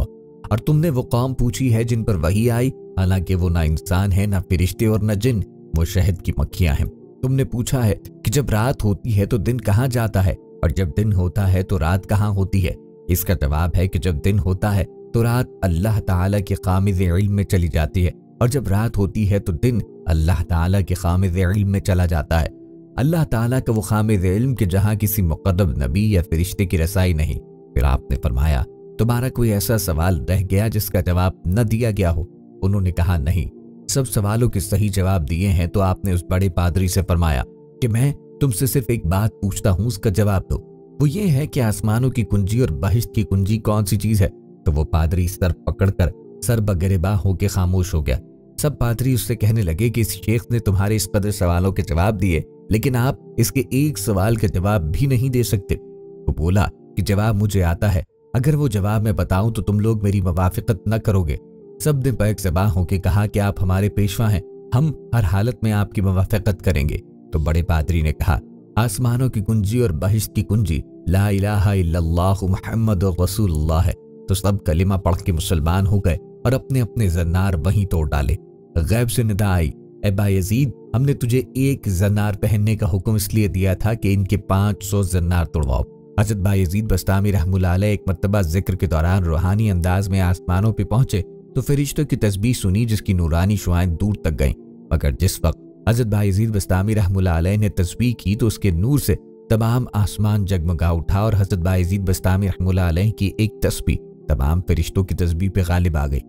और तुमने वो कौम पूछी है जिन पर वही आई, हालांकि वो ना इंसान है, ना फरिश्ते और ना जिन, वो शहद की मक्खियां हैं। तुमने पूछा है कि जब रात होती है तो दिन कहाँ जाता है और जब दिन होता है तो रात कहाँ होती है। इसका जवाब है कि जब दिन होता है तो रात अल्लाह ताला के कामिज़ इल्म में चली जाती है और जब रात होती है तो दिन अल्लाह ताला के कामिज़ इल्म में चला जाता है। अल्लाह ताला का वो कामिज़ इल्म कि जहाँ किसी मुक़र्रब नबी या फरिश्ते की रसाई नहीं। फिर आपने फरमाया, तुम्हारा कोई ऐसा सवाल रह गया जिसका जवाब न दिया गया हो? उन्होंने कहा, नहीं, सब सवालों के सही जवाब दिए हैं। तो आपने उस बड़े पादरी से फरमाया कि मैं तुमसे सिर्फ एक बात पूछता हूँ, उसका जवाब दो। वो ये है कि आसमानों की कुंजी और बहिश्त की कुंजी कौन सी चीज है? तो वो पादरी सर पकड़कर सर बगरेबा होकर खामोश हो गया। सब पादरी उससे कहने लगे कि इस शेख ने तुम्हारे इस कदर सवालों के जवाब दिए, लेकिन आप इसके एक सवाल के जवाब भी नहीं दे सकते। वो बोला कि जवाब मुझे आता है, अगर वो जवाब मैं बताऊं तो तुम लोग मेरी मुवाफिकत न करोगे। सब ने बैक ज़बां होकर कहा कि आप हमारे पेशवा हैं, हम हर हालत में आपकी मुवाफिकत करेंगे। तो बड़े पादरी ने कहा, आसमानों की कुंजी और बहिश्त की कुंजी ला इलाहा इल्लल्लाहु मुहम्मदुर रसूलुल्लाह है। तो सब कलिमा पढ़ के मुसलमान हो गए और अपने अपने जन्नार वहीं तोड़ डाले। गैब से निदा आई, ए बायजीद, हमने तुझे एक जन्नार पहनने का हुक्म इसलिए दिया था कि इनके 500 जन्नार तोड़वाओ। हज़रत बायजीद बस्तामी रहमुल्लाह अलैह एक मर्तबा जिक्र के दौरान रूहानी अंदाज में आसमानों पे पहुंचे तो फरिश्तों की तस्बीह सुनी जिसकी नूरानी शुआएं दूर तक गईं। मगर जिस वक्त हज़रत बायजीद बस्तामी रहमुल्लाह अलैह ने तस्बीह की तो उसके नूर से तमाम आसमान जगमगा उठा और हज़रत बायजीद बस्तामी रहमुल्लाह अलैह की एक तस्बीह तमाम फरिश्तों की तस्बीह पे गालिब आ गई।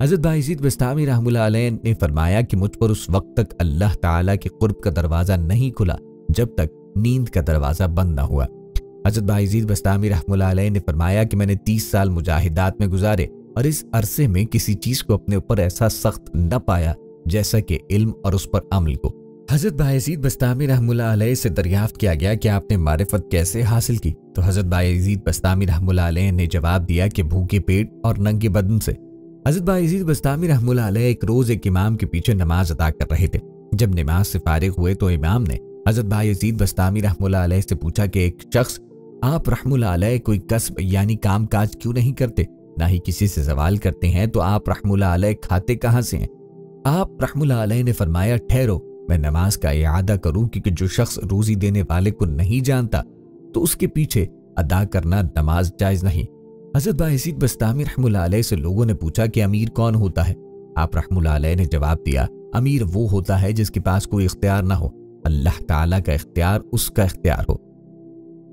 हज़रत बायजीद बस्तामी रहमुल्लाह अलैह ने फरमाया कि मुझ पर उस वक्त तक अल्लाह ताला के कुर्ब का दरवाज़ा नहीं खुला जब तक नींद का दरवाज़ा बंद न हुआ। हज़रत बायजीद बस्तामी रहमुल्लाह अलैह ने फरमाया कि मैंने 30 साल मुजाहिदात में गुजारे और इस अरसे में किसी चीज़ को अपने ऊपर ऐसा सख्त न पाया जैसा कि इल्म और उस पर अमल को। हज़रत बायजीद बस्तामी रहमुल्लाह अलैह से दरियाफ्त किया गया कि आपने मारिफत कैसे हासिल की? तो हज़रत बायजीद बस्तामी रहमुल्लाह अलैह ने जवाब दिया कि भूखे पेट और नंगे बदन से। हज़रत बायजीद बस्तामी रहमुल्लाह अलैह एक रोज़ एक इमाम के पीछे नमाज अदा कर रहे थे। जब नमाज से फारिग हुए तो इमाम ने हज़रत बायजीद बस्तामी रहमुल्लाह अलैह से पूछा कि एक शख्स आप रहमुल्लाह अलैह कोई कसब यानी काम काज क्यों नहीं करते, ना ही किसी से सवाल करते हैं, तो आप रहमुल्लाह अलैह खाते कहाँ से हैं? आप रहमुल्लाह अलैह ने फरमाया, ठहरो, मैं नमाज का इआदा करूं, क्योंकि जो शख्स रोजी देने वाले को नहीं जानता तो उसके पीछे अदा करना नमाज जायज नहीं। हज़रत बायजीद बस्तामी रहमुल्लाह अलैह से लोगों ने पूछा कि अमीर कौन होता है? आप रहमुल्लाह अलैह ने जवाब दिया, अमीर वो होता है जिसके पास कोई इख्तियार ना हो, अल्लाह ताला का इख्तियार उसका इख्तियार हो।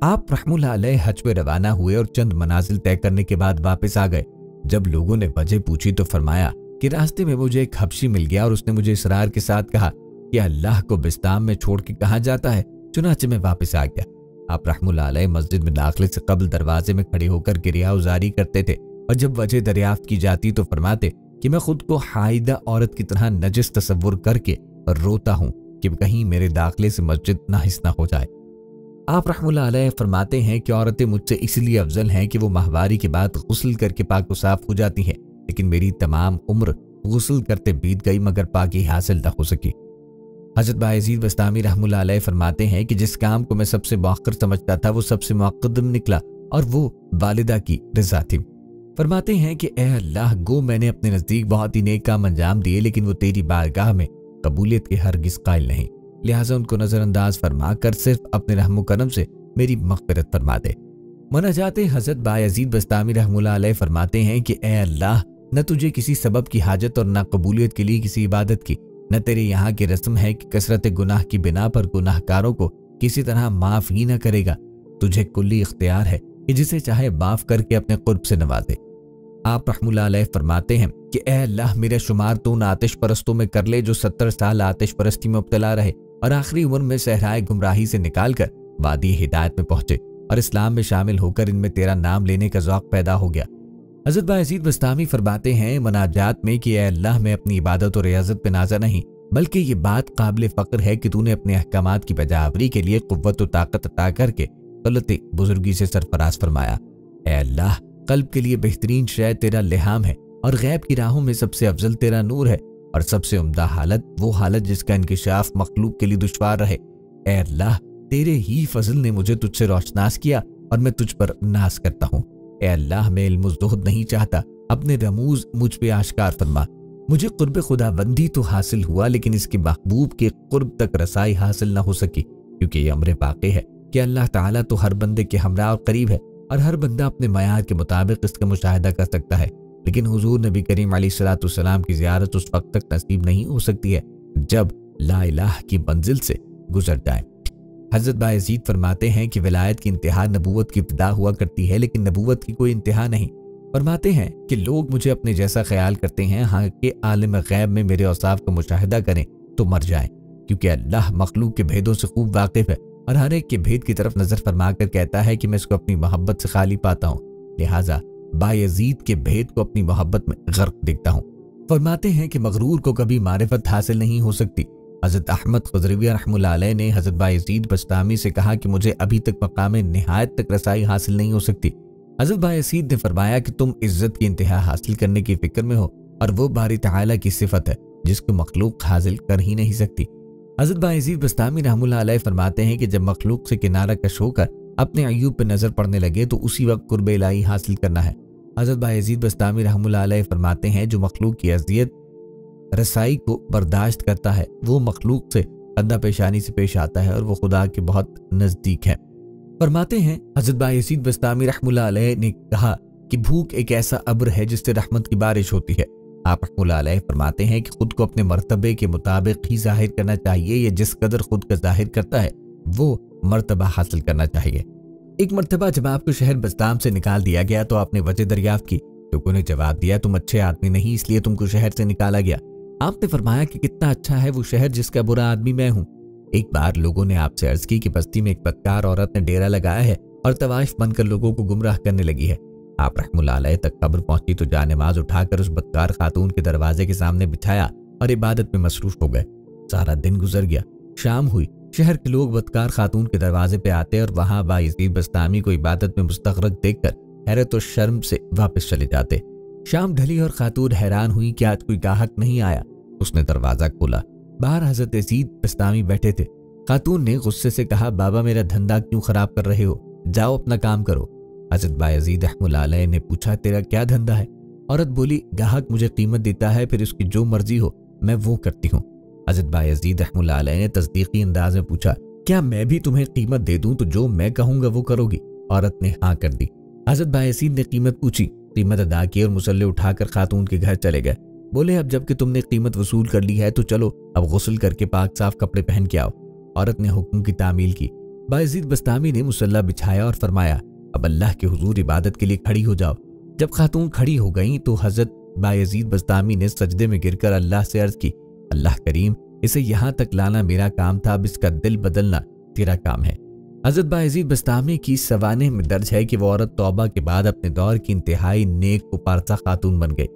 आप रहमुल्लाह अलैह हज पे रवाना हुए और चंद मनाजिल तय करने के बाद वापस आ गए। जब लोगों ने वजह पूछी तो फरमाया कि रास्ते में मुझे एक हबशी मिल गया और उसने मुझे इसरार के साथ कहा कि अल्लाह को बिस्ताम में छोड़ के कहाँ जाता है, चुनाचे में वापस आ गया। आप रहमुल्लाह अलैह मस्जिद में दाखिले से कबल दरवाजे में खड़े होकर गिरिया उजारी करते थे और जब वजह दरियाफ्त की जाती तो फरमाते कि मैं खुद को हाइदा औरत की तरह नजिस तसव्वुर करके रोता हूँ कि कहीं मेरे दाखिले से मस्जिद नाहिस ना हो जाए। आप रहमुल्लाह अलैह फरमाते हैं कि औरतें मुझसे इसलिए अफजल हैं कि वो माहवारी के बाद गुस्ल करके पाक व साफ हो जाती हैं, लेकिन मेरी तमाम उम्र गुस्ल करते बीत गई मगर पाकी हासिल न हो सकी। हज़रत बायजीद बस्तामी रहमुल्लाह अलैह फरमाते हैं कि जिस काम को मैं सबसे मौखर समझता था वो सबसे मुक़द्दम निकला और वो वालिदा की रज़ा थी। फरमाते हैं कि ए अल्लाह, गो मैंने अपने नज़दीक बहुत ही नेक काम अंजाम दिए, लेकिन वो तेरी बारगाह में कबूलियत के हरगिज़ कायल नहीं, लिहाजा उनको नज़रअंदाज फरमा कर सिर्फ अपने रहम करम से मेरी मग़फ़िरत फरमा दे। मुनाजाते हज़रत बायजीद बस्तामी रहमुल्लाह अलैह फरमाते हैं कि ए अल्लाह, न तुझे किसी सबब की हाजत और न कबूलियत के लिए किसी इबादत की, न तेरे यहाँ की रस्म है कि कसरत गुनाह की बिना पर गुनाहकारों को किसी तरह माफ़ ही न करेगा। तुझे कुल्ली इख्तियार है कि जिसे चाहे माफ़ करके अपने कुर्ब से नवाजे। आप रहमुल्लाह अलैह फरमाते हैं कि ए अल्लाह, मेरा शुमार तो उन आतिश परस्तों में कर ले जो 70 साल आतिश परस्ती में मुब्तला रहे और आखिरी उम्र में सहराए गुमराही से निकाल कर वादी हिदायत में पहुंचे और इस्लाम में शामिल होकर इनमें तेरा नाम लेने का ज़ौक़ पैदा हो गया। हज़रत बायजीद बस्तामी फरमाते हैं मनाजात में कि ए अल्लाह, मैं अपनी इबादत और रियाजत पे नाज़ा नहीं, बल्कि ये बात काबिल फ़ख्र है कि तूने अपने अहकामात की बजावरी के लिए क़ुव्वत व ताकत अता करके गलती बुजुर्गी से सरफराज फरमाया। ए अल्लाह, क़ल्ब के लिए बेहतरीन शय तेरा लिहाम है और गैब की राहों में सबसे अफजल तेरा नूर है और सबसे उम्दा हालत वो हालत जिसका इंकिशाफ मखलूक के लिए दुश्वार रहे। ए अल्लाह, तेरे ही फजल ने मुझे तुझसे रोशनास किया और मैं तुझ पर नाज करता हूँ। ए अल्लाह, मैं इल्म ज़ुहद नहीं चाहता, अपने रमूज मुझ पे आश्कार फरमा। मुझे कुर्ब खुदाबंदी तो हासिल हुआ, लेकिन इसके महबूब के कुर्ब तक रसाई हासिल न हो सकी, क्योंकि ये अमर वाक़ई है कि अल्लाह ताला तो हर बंदे के हमरा और करीब है और हर बंदा अपने मयार के मुताबिक इसका मुशाहिदा कर सकता है। लेकिन हुजूर नबी करीम अलैहिस्सलाम की ज़ियारत उस वक्त तक नसीब नहीं हो सकती है जब ला इलाह की मंजिल से गुजर जाए। हज़रत बायज़ीद फरमाते हैं कि विलायत की इंतहा नबूवत की इब्तिदा हुआ करती है, लेकिन नबूवत की कोई इंतहा नहीं। फरमाते हैं कि लोग मुझे अपने जैसा ख्याल करते हैं, हाँ कि आलिम गैब में मेरे औसाफ का मुशाहिदा करें तो मर जाएं, क्योंकि अल्लाह मखलूक के भेदों से खूब वाकिफ़ है और हर एक के भेद की तरफ नज़र फरमा कर कहता है कि मैं इसको अपनी मोहब्बत से खाली पाता हूँ, लिहाजा बायज़ीद के भेद को अपनी मोहब्बत में गर्क देखता हूँ। फरमाते हैं कि मगरूर को कभी मारिफत हासिल नहीं हो सकती। हज़रत अहमद खुज़रवी रहमतुल्लाह अलैह ने हज़रत बायज़ीद बस्तामी से कहा कि मुझे अभी तक मकाम निहायत तक रसाई हासिल नहीं हो सकती। हज़रत बायज़ीद ने फरमाया कि तुम इज्जत की इंतहा हासिल करने की फिक्र में हो और वो बारी तआला की सिफत है जिसको मखलूक हासिल कर ही नहीं सकती। हज़रत बायज़ीद बस्तामी रहमतुल्लाह अलैह फरमाते हैं कि जब मखलूक से किनारा कश होकर अपने अय्यूब पर नज़र पड़ने लगे तो उसी वक्त कुर्ब इलाही हासिल करना है। हज़रत बायज़ीद बस्तामी रहमतुल्लाह अलैह फरमाते हैं जो मखलूक की अज़ियत रसाई को बर्दाश्त करता है वो मखलूक से कंधा पेशानी से पेश आता है और वो खुदा के बहुत नज़दीक है। फरमाते हैं हज़रत बायज़ीद बस्तामी रहमतुल्लाह अलैह ने कहा कि भूख एक ऐसा अब्र है जिससे रहमत की बारिश होती है। आप रहमतुल्लाह अलैह फरमाते हैं कि खुद को अपने मर्तबे के मुताबिक ही जाहिर करना चाहिए, या जिस कदर खुद का जाहिर करता है वो मर्तबा हासिल करना चाहिए। एक मर्तबा जब आपको शहर बस्ताम से निकाल दिया गया तो आपने वजह दरियाफ्त की। लोगों ने जवाब दिया तुम अच्छे आदमी नहीं इसलिए तुमको शहर से निकाला गया। आपने फरमाया कि कितना अच्छा है वो शहर जिसका बुरा आदमी मैं हूँ। एक बार लोगों ने आपसे अर्ज की कि बस्ती में एक बदकार औरत ने डेरा लगाया है और तवाइफ बनकर लोगों को गुमराह करने लगी है। आप रहमतुल्लाह अलैह तक खबर पहुंची तो जानमाज उठाकर उस बदकार खातून के दरवाजे के सामने बिछाया और इबादत में मसरूफ हो गए। सारा दिन गुजर गया, शाम हुई। शहर के लोग बदकार खातून के दरवाजे पे आते और वहां बायज़ीद बस्तामी को इबादत में मुस्तगरक देखकर हैरत और शर्म से वापस चले जाते। शाम ढली और खातून हैरान हुई कि आज कोई गाहक नहीं आया। उसने दरवाजा खोला, बाहर हज़रत यज़ीद बस्तामी बैठे थे। खातून ने गुस्से से कहा बाबा मेरा धंधा क्यों खराब कर रहे हो, जाओ अपना काम करो। हज़रत बायज़ीद रहमतुल्लाह अलैह ने पूछा तेरा क्या धंधा है? औरत बोली गाहक मुझे कीमत देता है, फिर उसकी जो मर्जी हो मैं वो करती हूँ। हज़रत बायज़ीद रहमतुल्लाह अलैह ने तस्दीकी अंदाज में पूछा क्या मैं भी तुम्हें कीमत दे दूं तो जो मैं कहूँगा वो करोगी? औरत ने हाँ कर दी। हज़रत बायज़ीद ने कीमत पूछी, कीमत अदा की और मुसल्ले उठाकर खातून के घर चले गए। बोले अब जबकि तुमने कीमत वसूल कर ली है तो चलो अब गुस्ल करके पाक साफ कपड़े पहन के आओ। औरत ने हुक्म की तामील की। बायज़ीद बस्तामी ने मुसल्ला बिछाया और फरमाया अब अल्लाह के हुजूर इबादत के लिए खड़ी हो जाओ। जब खातून खड़ी हो गई तो हज़रत बायज़ीद बस्तामी ने सजदे में गिरकर अल्लाह से अर्ज की अल्लाह करीम इसे यहाँ तक लाना मेरा काम था, अब इसका दिल बदलना तेरा काम है। हज़रत बायज़ीद बस्तामी की सवाने में दर्ज है कि वो औरत तौबा के बाद अपने दौर की इंतहाई नेक व पारसा खातून बन गई।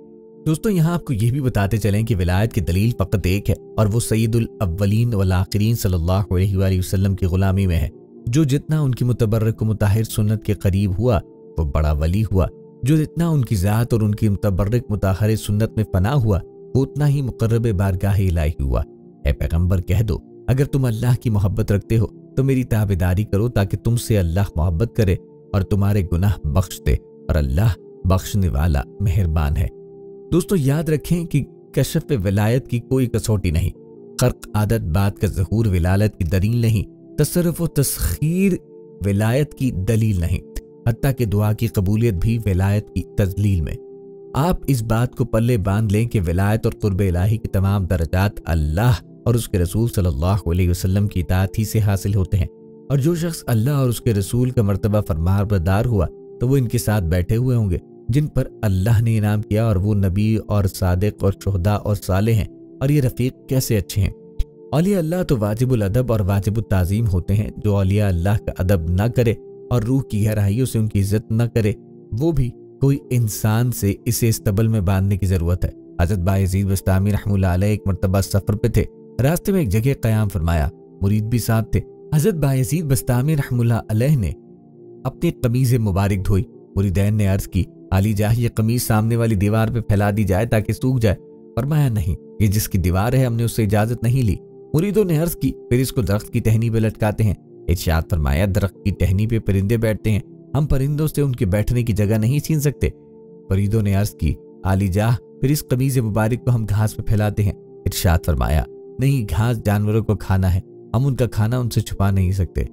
दोस्तों यहाँ आपको ये भी बताते चलें कि विलायत की दलील फ़कत एक है और वो सैयदुल अव्वलीन वल आखिरीन सल्लल्लाहु अलैहि वसल्लम की गुलामी में है। जो जितना उनकी मुतबर्रक व मुताहिर सुन्नत के करीब हुआ वो बड़ा वली हुआ, जो जितना उनकी ज़ात और उनकी मुतबर्रक मुताहिर सुन्नत में फना हुआ वो उतना ही मुक़र्रब बारगाह इलाही हुआ। ऐ पैगम्बर कह दो अगर तुम अल्लाह की मोहब्बत रखते हो तो मेरी ताबेदारी करो ताकि तुमसे अल्लाह मोहब्बत करे और तुम्हारे गुनाह बख्श दे, और अल्लाह बख्शने वाला मेहरबान है। दोस्तों याद रखें कि कशफ विलायत की कोई कसौटी नहीं, खर्क आदत बात का ज़हूर विलायत की दलील नहीं, तसर्रुफ व तस्खीर विलायत की दलील नहीं, हत्ता कि दुआ की कबूलियत भी विलायत की तजलील में। आप इस बात को पल्ले बांध लें कि विलायत और कुर्ब इलाही की तमाम दर्जात अल्लाह और उसके रसूल सल्लल्लाहु अलैहि वसल्लम की इताअत ही से हासिल होते हैं, और जो शख्स अल्लाह और उसके रसूल का मर्तबा फरमाबरदार हुआ तो वो इनके साथ बैठे हुए होंगे जिन पर अल्लाह ने इनाम किया, और वो नबी और सादिक और शुहदा और सालेह हैं, और ये रफ़ीक कैसे अच्छे हैं। औलिया अल्लाह तो वाजिबुल अदब और वाजिबुल ताज़ीम होते हैं। जो औलिया अल्लाह का अदब न करे और रूह की गहराइयों से उनकी इज्जत न करे वो भी कोई इंसान से इसे इस्तबल में बांधने की ज़रूरत है। हज़रत बायज़ीद बस्तामी रहमतुल्लाह अलैह एक मरतबा सफ़र पे थे, रास्ते में एक जगह क़याम फरमाया, मुरीद भी साथ थे। हज़रत बायज़ीद बस्तामी रहमतुल्लाह अलैह ने अपनी कमीज़ मुबारक धोई। मुरीदैन ने अर्ज़ की आली जाह ये कमीज सामने वाली दीवार पे फैला दी जाए ताकि सूख जाए। फरमाया नहीं, ये जिसकी दीवार है हमने उससे इजाजत नहीं ली। मुरीदों ने अर्ज की फिर इसको दरख्त की टहनी पे लटकाते हैं। इरशाद फरमाया दरख्त की टहनी पे परिंदे बैठते हैं, हम परिंदों से उनके बैठने की जगह नहीं छीन सकते। मुरीदों ने अर्ज की आली जाह پھر اس قمیض مبارک کو ہم گھاس پہ پھیلاتے ہیں۔ ارشاد فرمایا، نہیں، گھاس جانوروں کو کھانا ہے، ہم ان کا کھانا ان سے چھپا نہیں سکتے۔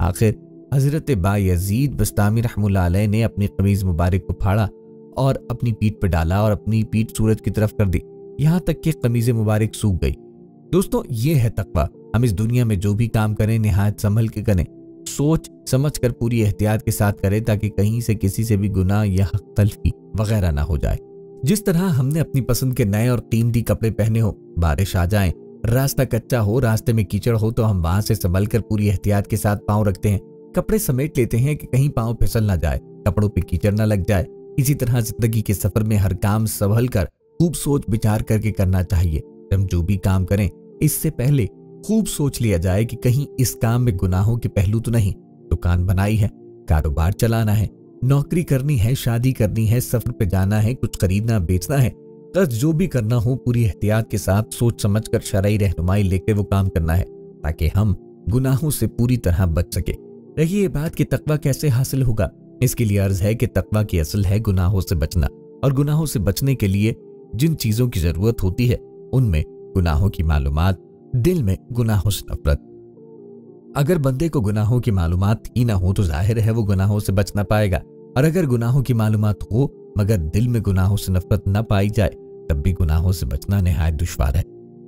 آخر حضرت بایزید بسطامی رحمہ اللہ علیہ نے اپنی قمیض مبارک کو پھاڑا اور اپنی پیٹھ پہ ڈالا اور اپنی پیٹھ سورج کی طرف کر دی، یہاں تک کہ قمیض مبارک سوکھ گئی۔ دوستو، یہ ہے تقویٰ۔ ہم اس دنیا میں جو بھی کام کریں نہایت سنبھل کے کریں، سوچ سمجھ کر پوری احتیاط کے ساتھ کریں تاکہ کہیں سے کسی سے بھی گناہ یا حق تلفی وغیرہ نہ ہو جائے۔ جس طرح ہم نے اپنی پسند کے نئے اور قیمتی کپڑے پہنے ہو، بارش آ جائیں، راستہ کچا ہو، راستے میں کیچڑ ہو تو ہم وہاں سے سنبھل کر پوری احتیاط کے ساتھ پاؤں رکھتے ہیں، کپڑے سمیٹ لیتے ہیں کہ کہیں پاؤں پھسل نہ جائے، کپڑوں پہ کیچڑ نہ لگ جائے۔ اسی طرح زندگی کے سفر میں ہر کام سنبھل کر خوب سوچ بچار کر کے کرنا چاہیے۔ ہم جو بھی کام کریں اس سے پہلے خوب سوچ لیا جائے کہ کہیں اس کام میں گناہوں کے پہلو تو نہیں۔ دکان بنائی ہے، کاروبار چلانا ہے، نوکری کرنی ہے، شادی کرنی ہے، سفر پہ جانا ہے، کچھ خریدنا بیچنا ہے، قرض جو بھی کرنا ہو پوری احتیاط کے ساتھ سوچ سمجھ کر شرعی رہنمائی لے کے وہ کام کرنا ہے تاکہ ہم گناہوں سے پوری طرح بچ سکے۔ رہی یہ بات کہ تقویٰ کیسے حاصل ہوگا، اس کے لیے عرض ہے کہ تقویٰ کی اصل ہے گناہوں سے بچنا، اور گناہوں سے بچنے کے لیے جن چیزوں کی ضرورت ہوتی ہے ان میں گناہوں کی معلومات، دل میں گناہوں سے نفرت۔ اگر بندے کو گناہوں کی معلومات ہی نہ ہو تو ظاہر ہے وہ گناہوں سے بچ نہ پائے گا، اور اگر گناہوں کی معلومات ہو مگر دل میں گناہوں سے نفرت نہ پائی جائے تب بھی گناہوں سے بچنا نہایت دشوار ہے۔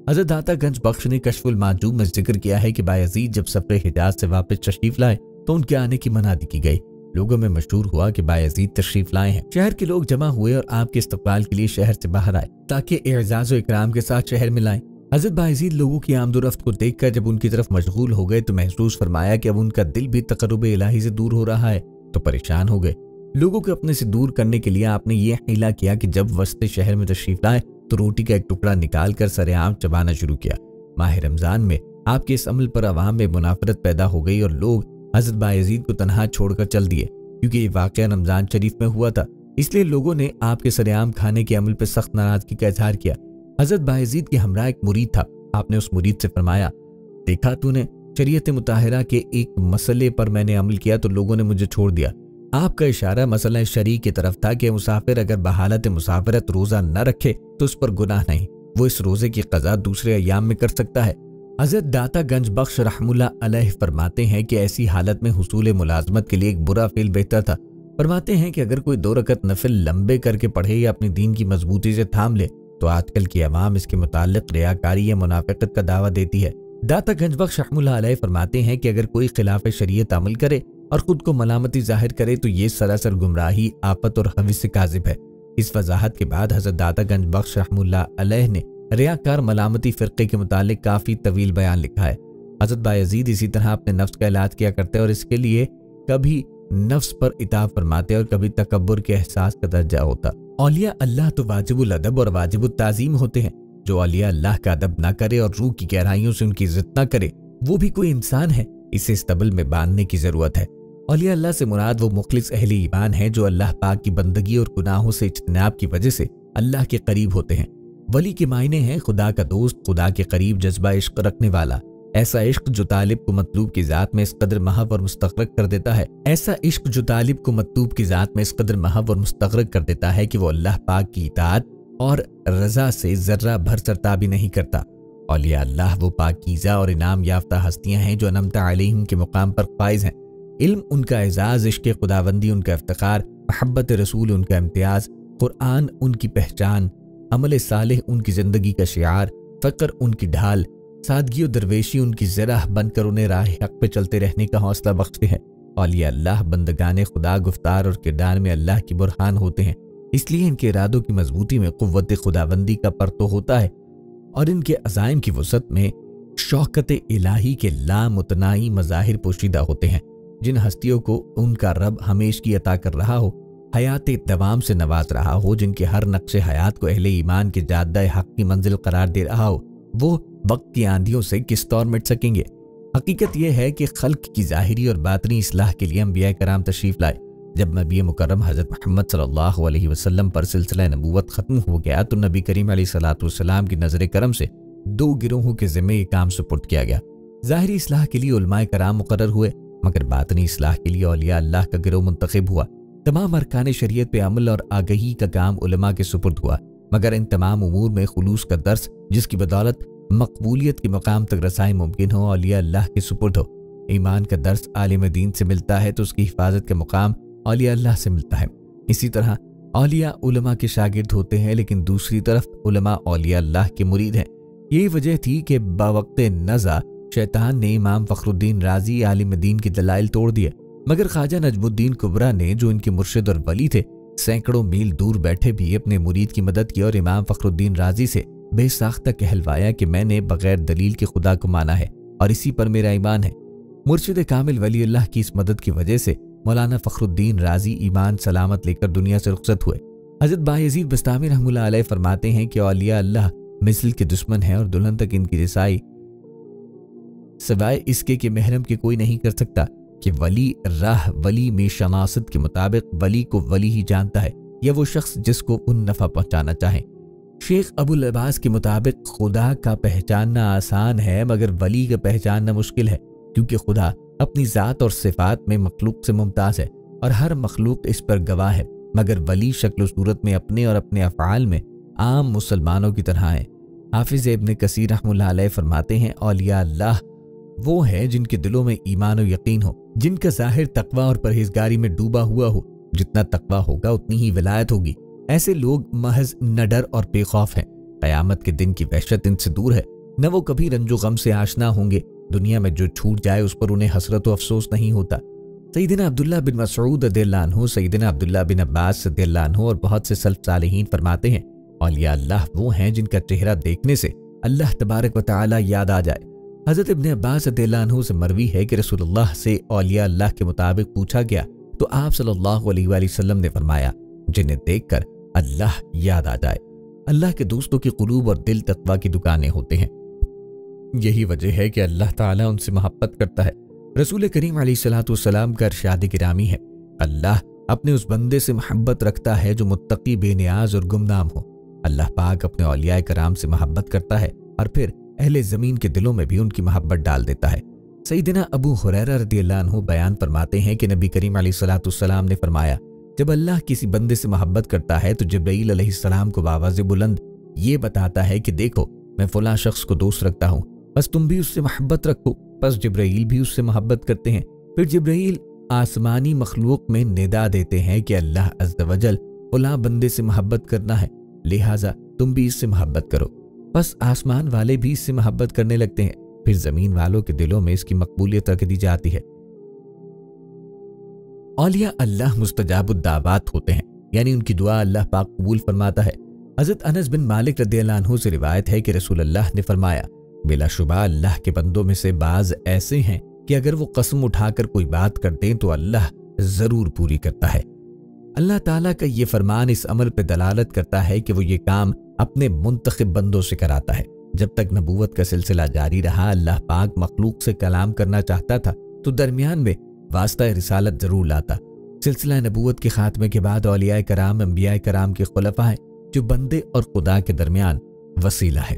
حضرت داتا گنج بخش نے کشف المعجوب میں ذکر کیا ہے کہ بایزید جب سفر حجاز سے واپس تشریف لائے تو ان کے آنے کی منادی کی گئی۔ لوگوں میں مشہور ہوا کہ بایزید تشریف لائے ہیں۔ شہر کے لوگ جمع ہوئے اور آپ کے استقبال کے لیے شہر سے باہر آئے تاکہ اعزاز و اکرام کے ساتھ شہر میں لائیں۔ حضرت بایزید لوگوں کی آمد و رفت کو دیکھ کر جب ان کی طرف مشغول ہو گئے تو محسوس فرمایا کہ اب ان کا دل بھی تقرب الہی سے دور ہو رہا ہے، تو پریشان ہو گئے۔ لوگوں کو اپنے سے دور کرنے کے لیے آپ نے یہ حیلہ کیا کہ جب وسط شہر میں تشریف لائے تو روٹی کا ایک ٹکڑا نکال کر سرعام چبانا شروع کیا۔ ماہ رمضان میں آپ کے اس عمل پر عوام میں منافرت پیدا ہو گئی اور لوگ حضرت بایزید کو تنہا چھوڑ کر چل دیے۔ کیونکہ یہ واقعہ رمضان شریف میں ہوا تھا، اس لیے لوگوں نے آپ کے سرعام کھانے کے عمل پر سخت ناراضگی کا اظہار کیا۔ حضرت بایزید کے ہمراہ ایک مرید تھا، آپ نے اس مرید سے فرمایا، دیکھا تو نے شریعت مطہرہ کے ایک مسئلے پر میں نے عمل کیا تو لوگوں نے مجھے چھوڑ دیا۔ آپ کا اشارہ مسئلہ شرعی کی طرف تھا کہ مسافر اگر بحالت مسافرت روزہ نہ رکھے تو اس پر گناہ نہیں، وہ اس روزے کی قضا دوسرے ایام میں کر سکتا ہے۔ حضرت داتا گنج بخش رحمہ اللہ علیہ فرماتے ہیں کہ ایسی حالت میں حصول ملازمت کے لیے ایک برا فعل بہتر تھا۔ فرماتے ہیں کہ اگر کوئی 2 رکعت نفل لمبے کر کے پڑھے یا اپنی دین کی مضبوطی سے تھام لے تو آج کل کی عوام اس کے متعلق ریاکاری یا منافقت کا دعویٰ دیتی ہے۔ داتا گنج بخش رحمہ اللہ علیہ فرماتے ہیں کہ اگر کوئی خلاف شریعت عمل کرے اور خود کو ملامتی ظاہر کرے تو یہ سراسر گمراہی، آفت اور حوث کاذب ہے۔ اس وضاحت کے بعد حضرت داتا گنج بخش رحمہ اللہ علیہ نے ریاکار ملامتی فرقے کے متعلق کافی طویل بیان لکھا ہے۔ حضرت بایزید اسی طرح اپنے نفس کا علاج کیا کرتے اور اس کے لیے کبھی نفس پر عتاب فرماتے اور کبھی تکبر کے احساس کا درجہ ہوتا۔ اولیاء اللہ تو واجب الادب اور واجب التعظیم ہوتے ہیں، جو اولیاء اللہ کا ادب نہ کرے اور روح کی گہرائیوں سے ان کی عزت نہ کرے وہ بھی کوئی انسان ہے، اسے استبل میں باندھنے کی ضرورت ہے۔ اولیاء اللہ سے مراد وہ مخلص اہل ایمان ہیں جو اللہ پاک کی بندگی اور گناہوں سے اجتناب کی وجہ سے اللہ کے قریب ہوتے ہیں۔ ولی کے معنی ہیں خدا کا دوست، خدا کے قریب جذبہ عشق رکھنے والا، ایسا عشق جو طالب کو مطلوب کی ذات میں اس قدر محو اور مستغرق کر دیتا ہے، ایسا عشق جو طالب کو مطلوب کی ذات میں اس قدر محو اور مستغرق کر دیتا ہے کہ وہ اللہ پاک کی اطاعت اور رضا سے ذرہ بھر سرتابی نہیں کرتا۔ اولیاء اللہ وہ پاکیزہ اور انعام یافتہ ہستیاں ہیں جو انعمت علیہم کے مقام پر فائز ہیں۔ علم ان کا اعزاز، عشق خداوندی ان کا افتخار، محبت رسول ان کا امتیاز، قرآن ان کی پہچان، عمل صالح ان کی زندگی کا شعار، فقر ان کی ڈھال، سادگی و درویشی ان کی ذرہ بن کر انہیں راہ حق پہ چلتے رہنے کا حوصلہ بخشتے ہیں۔ اولیاء اللہ بندگان خدا گفتار اور کردار میں اللہ کی برہان ہوتے ہیں، اس لیے ان کے ارادوں کی مضبوطی میں قوت خداوندی کا پرتو ہوتا ہے اور ان کے عزائم کی وسعت میں شوکت الہی کے لامتناہی مظاہر پوشیدہ ہوتے ہیں۔ جن ہستیوں کو ان کا رب ہمیشگی عطا کر رہا ہو، حیات دوام سے نواز رہا ہو، جن کے ہر نقش حیات کو اہل ایمان کے جادہ حق کی منزل قرار دے رہا ہو، وہ وقت کی آندھیوں سے کس طور مٹ سکیں گے؟ حقیقت یہ ہے کہ خلق کی ظاہری اور باطنی اصلاح کے لیے انبیاء کرام تشریف لائے۔ جب نبی مکرم حضرت محمد صلی اللہ علیہ وسلم پر سلسلہ نبوت ختم ہو گیا تو نبی کریم علیہ الصلوۃ والسلام کی نظر کرم سے 2 گروہوں کے ذمہ یہ کام سپرد کیا گیا۔ ظاہری اصلاح کے لیے علماء کرام مقرر ہوئے، مگر باطنی اصلاح کے لیے اولیاء اللہ کا گروہ منتخب ہوا۔ تمام ارکان شریعت پہ عمل اور آگہی کا کام علماء کے سپرد ہوا، مگر ان تمام امور میں خلوص کا درس جس کی بدولت مقبولیت کے مقام تک رسائی ممکن ہو اولیاء اللہ کے سپرد ہو۔ ایمان کا درس عالم دین سے ملتا ہے تو اس کی حفاظت کا مقام اولیاء اللہ سے ملتا ہے۔ اسی طرح اولیاء علماء کے شاگرد ہوتے ہیں، لیکن دوسری طرف علماء اولیاء اللہ کے مرید ہیں۔ یہی وجہ تھی کہ بوقت نزع شیطان نے امام فخر الدین رازی عالم دین کے دلائل توڑ دیے، مگر خواجہ نجم الدین کبریٰ نے جو ان کے مرشد اور ولی تھے سینکڑوں میل دور بیٹھے بھی اپنے مرید کی مدد کی اور امام فخر الدین رازی سے بے ساختہ کہلوایا کہ میں نے بغیر دلیل کے خدا کو مانا ہے اور اسی پر میرا ایمان ہے۔ مرشد کامل ولی اللہ کی اس مدد کی وجہ سے مولانا فخر الدین رازی ایمان سلامت لے کر دنیا سے رخصت ہوئے۔ حضرت بایزید بستامی رحمۃ اللہ علیہ فرماتے ہیں کہ اولیاء اللہ مثل کے دشمن ہیں اور دلہن تک ان کی رسائی سوائے اس کے کہ محرم کے کوئی نہیں کر سکتا کہ ولی راہ ولی میں شناست کے مطابق ولی کو ولی ہی جانتا ہے یا وہ شخص جس کو ان نفع پہنچانا چاہے۔ شیخ ابو العباس کے مطابق خدا کا پہچاننا آسان ہے مگر ولی کا پہچاننا مشکل ہے، کیونکہ خدا اپنی ذات اور صفات میں مخلوق سے ممتاز ہے اور ہر مخلوق اس پر گواہ ہے، مگر ولی شکل و صورت میں اپنے اور اپنے افعال میں عام مسلمانوں کی طرح ہیں۔ حافظ ابن کثیر رحمۃ اللہ علیہ فرماتے ہیں اولیاء اللہ وہ ہیں جن کے دلوں میں ایمان و یقین ہو، جن کا ظاہر تقوی اور پرہیزگاری میں ڈوبا ہوا ہو۔ جتنا تقوی ہوگا اتنی ہی ولایت ہوگی۔ ایسے لوگ محض نہ ڈر اور بے خوف ہیں، قیامت کے دن کی وحشت ان سے دور ہے، نہ وہ کبھی رنج و غم سے آشنا ہوں گے، دنیا میں جو چھوٹ جائے اس پر انہیں حسرت و افسوس نہیں ہوتا۔ سیدنا عبداللہ بن مسعود رضی اللہ عنہ، سیدنا عبداللہ بن عباس رضی اللہ عنہ اور بہت سے سلف صالحین فرماتے ہیں اولیاء اللہ وہ ہیں جن کا چہرہ دیکھنے سے اللہ تبارک و تعالی یاد آ جائے۔ حضرت ابن عباس رضی اللہ عنہ سے مروی ہے کہ رسول اللہ سے اولیاء اللہ کے مطابق پوچھا گیا تو آپ صلی اللہ علیہ وآلہ وسلم نے فرمایا جنہیں دیکھ کر اللہ یاد آ جائے۔ اللہ کے دوستوں کی قلوب اور دل تقوی کی دکانیں ہوتے ہیں، یہی وجہ ہے کہ اللہ تعالیٰ ان سے محبت کرتا ہے۔ رسول کریم علیہ الصلوۃ والسلام کا ارشاد گرامی ہے اللہ اپنے اس بندے سے محبت رکھتا ہے جو متقی بے نیاز اور گمنام ہو۔ اللہ پاک اپنے اولیاء کرام سے محبت کرتا ہے اور پھر اہل زمین کے دلوں میں بھی ان کی محبت ڈال دیتا ہے۔ سیدنا ابو ہریرہ رضی اللہ عنہ بیان فرماتے ہیں کہ نبی کریم علیہ الصلوۃ والسلام نے فرمایا جب اللہ کسی بندے سے محبت کرتا ہے تو جبرائیل علیہ السلام کو بآواز بلند یہ بتاتا ہے کہ دیکھو میں فلاں شخص کو دوست رکھتا ہوں، بس تم بھی اس سے محبت رکھو۔ بس جبرائیل بھی اس سے محبت کرتے ہیں۔ پھر جبرائیل آسمانی مخلوق میں ندا دیتے ہیں کہ اللہ عز و جل فلاں بندے سے محبت کرنا ہے، لہٰذا تم بھی اس سے محبت کرو۔ بس آسمان والے بھی اس سے محبت کرنے لگتے ہیں، پھر زمین والوں کے دلوں میں اس کی مقبولیت رکھ دی جاتی ہے۔ اولیاء اللہ مستجاب الدعوات ہوتے ہیں، یعنی ان کی دعا اللہ پاک قبول فرماتا ہے۔ حضرت انس بن مالک رضی اللہ عنہ سے روایت ہے کہ رسول اللہ نے فرمایا بلا شبہ اللہ کے بندوں میں سے بعض ایسے ہیں کہ اگر وہ قسم اٹھا کر کوئی بات کر دیں تو اللہ ضرور پوری کرتا ہے۔ اللہ تعالیٰ کا یہ فرمان اس عمل پہ دلالت کرتا ہے کہ وہ یہ کام اپنے منتخب بندوں سے کراتا ہے۔ جب تک نبوت کا سلسلہ جاری رہا اللہ پاک مخلوق سے کلام کرنا چاہتا تھا تو درمیان میں واسطہ رسالت ضرور لاتا۔ سلسلہ نبوت کے خاتمے کے بعد اولیاء کرام انبیاء کرام کے خلفاء ہیں جو بندے اور خدا کے درمیان وسیلہ ہے۔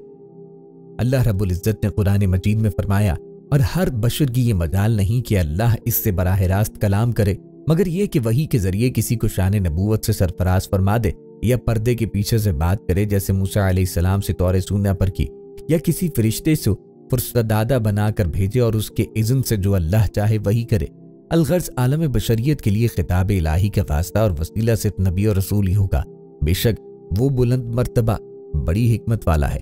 اللہ رب العزت نے قرآن مجید میں فرمایا اور ہر بشر کی یہ مجال نہیں کہ اللہ اس سے براہ راست کلام کرے مگر یہ کہ وحی کے ذریعے کسی کو شان نبوت سے سرفراز فرما دے یا پردے کے پیچھے سے بات کرے جیسے موسیٰ علیہ السلام سے طور سونا پر کی، یا کسی فرشتے سے فرستادہ بنا کر بھیجے اور اس کے اذن سے جو اللہ چاہے وہی کرے۔ الغرض عالم بشریت کے لیے خطاب الہی کا واسطہ اور وسیلہ صرف نبی اور رسول ہی ہوگا، بے شک وہ بلند مرتبہ بڑی حکمت والا ہے۔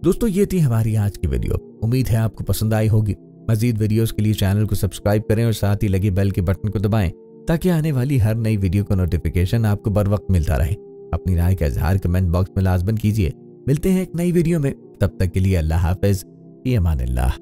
دوستو یہ تھی ہماری آج کی ویڈیو، امید ہے آپ کو پسند آئی ہوگی۔ مزید ویڈیوز کے لیے چینل کو سبسکرائب کریں اور ساتھ ہی لگے بیل کے بٹن کو دبائیں تاکہ آنے والی ہر نئی ویڈیو کا نوٹیفیکیشن آپ کو بر وقت ملتا رہے۔ اپنی رائے کا اظہار کمنٹ باکس میں لازمن کیجیے۔ ملتے ہیں ایک نئی ویڈیو میں، تب تک کے لیے اللہ حافظ، فی امان اللہ۔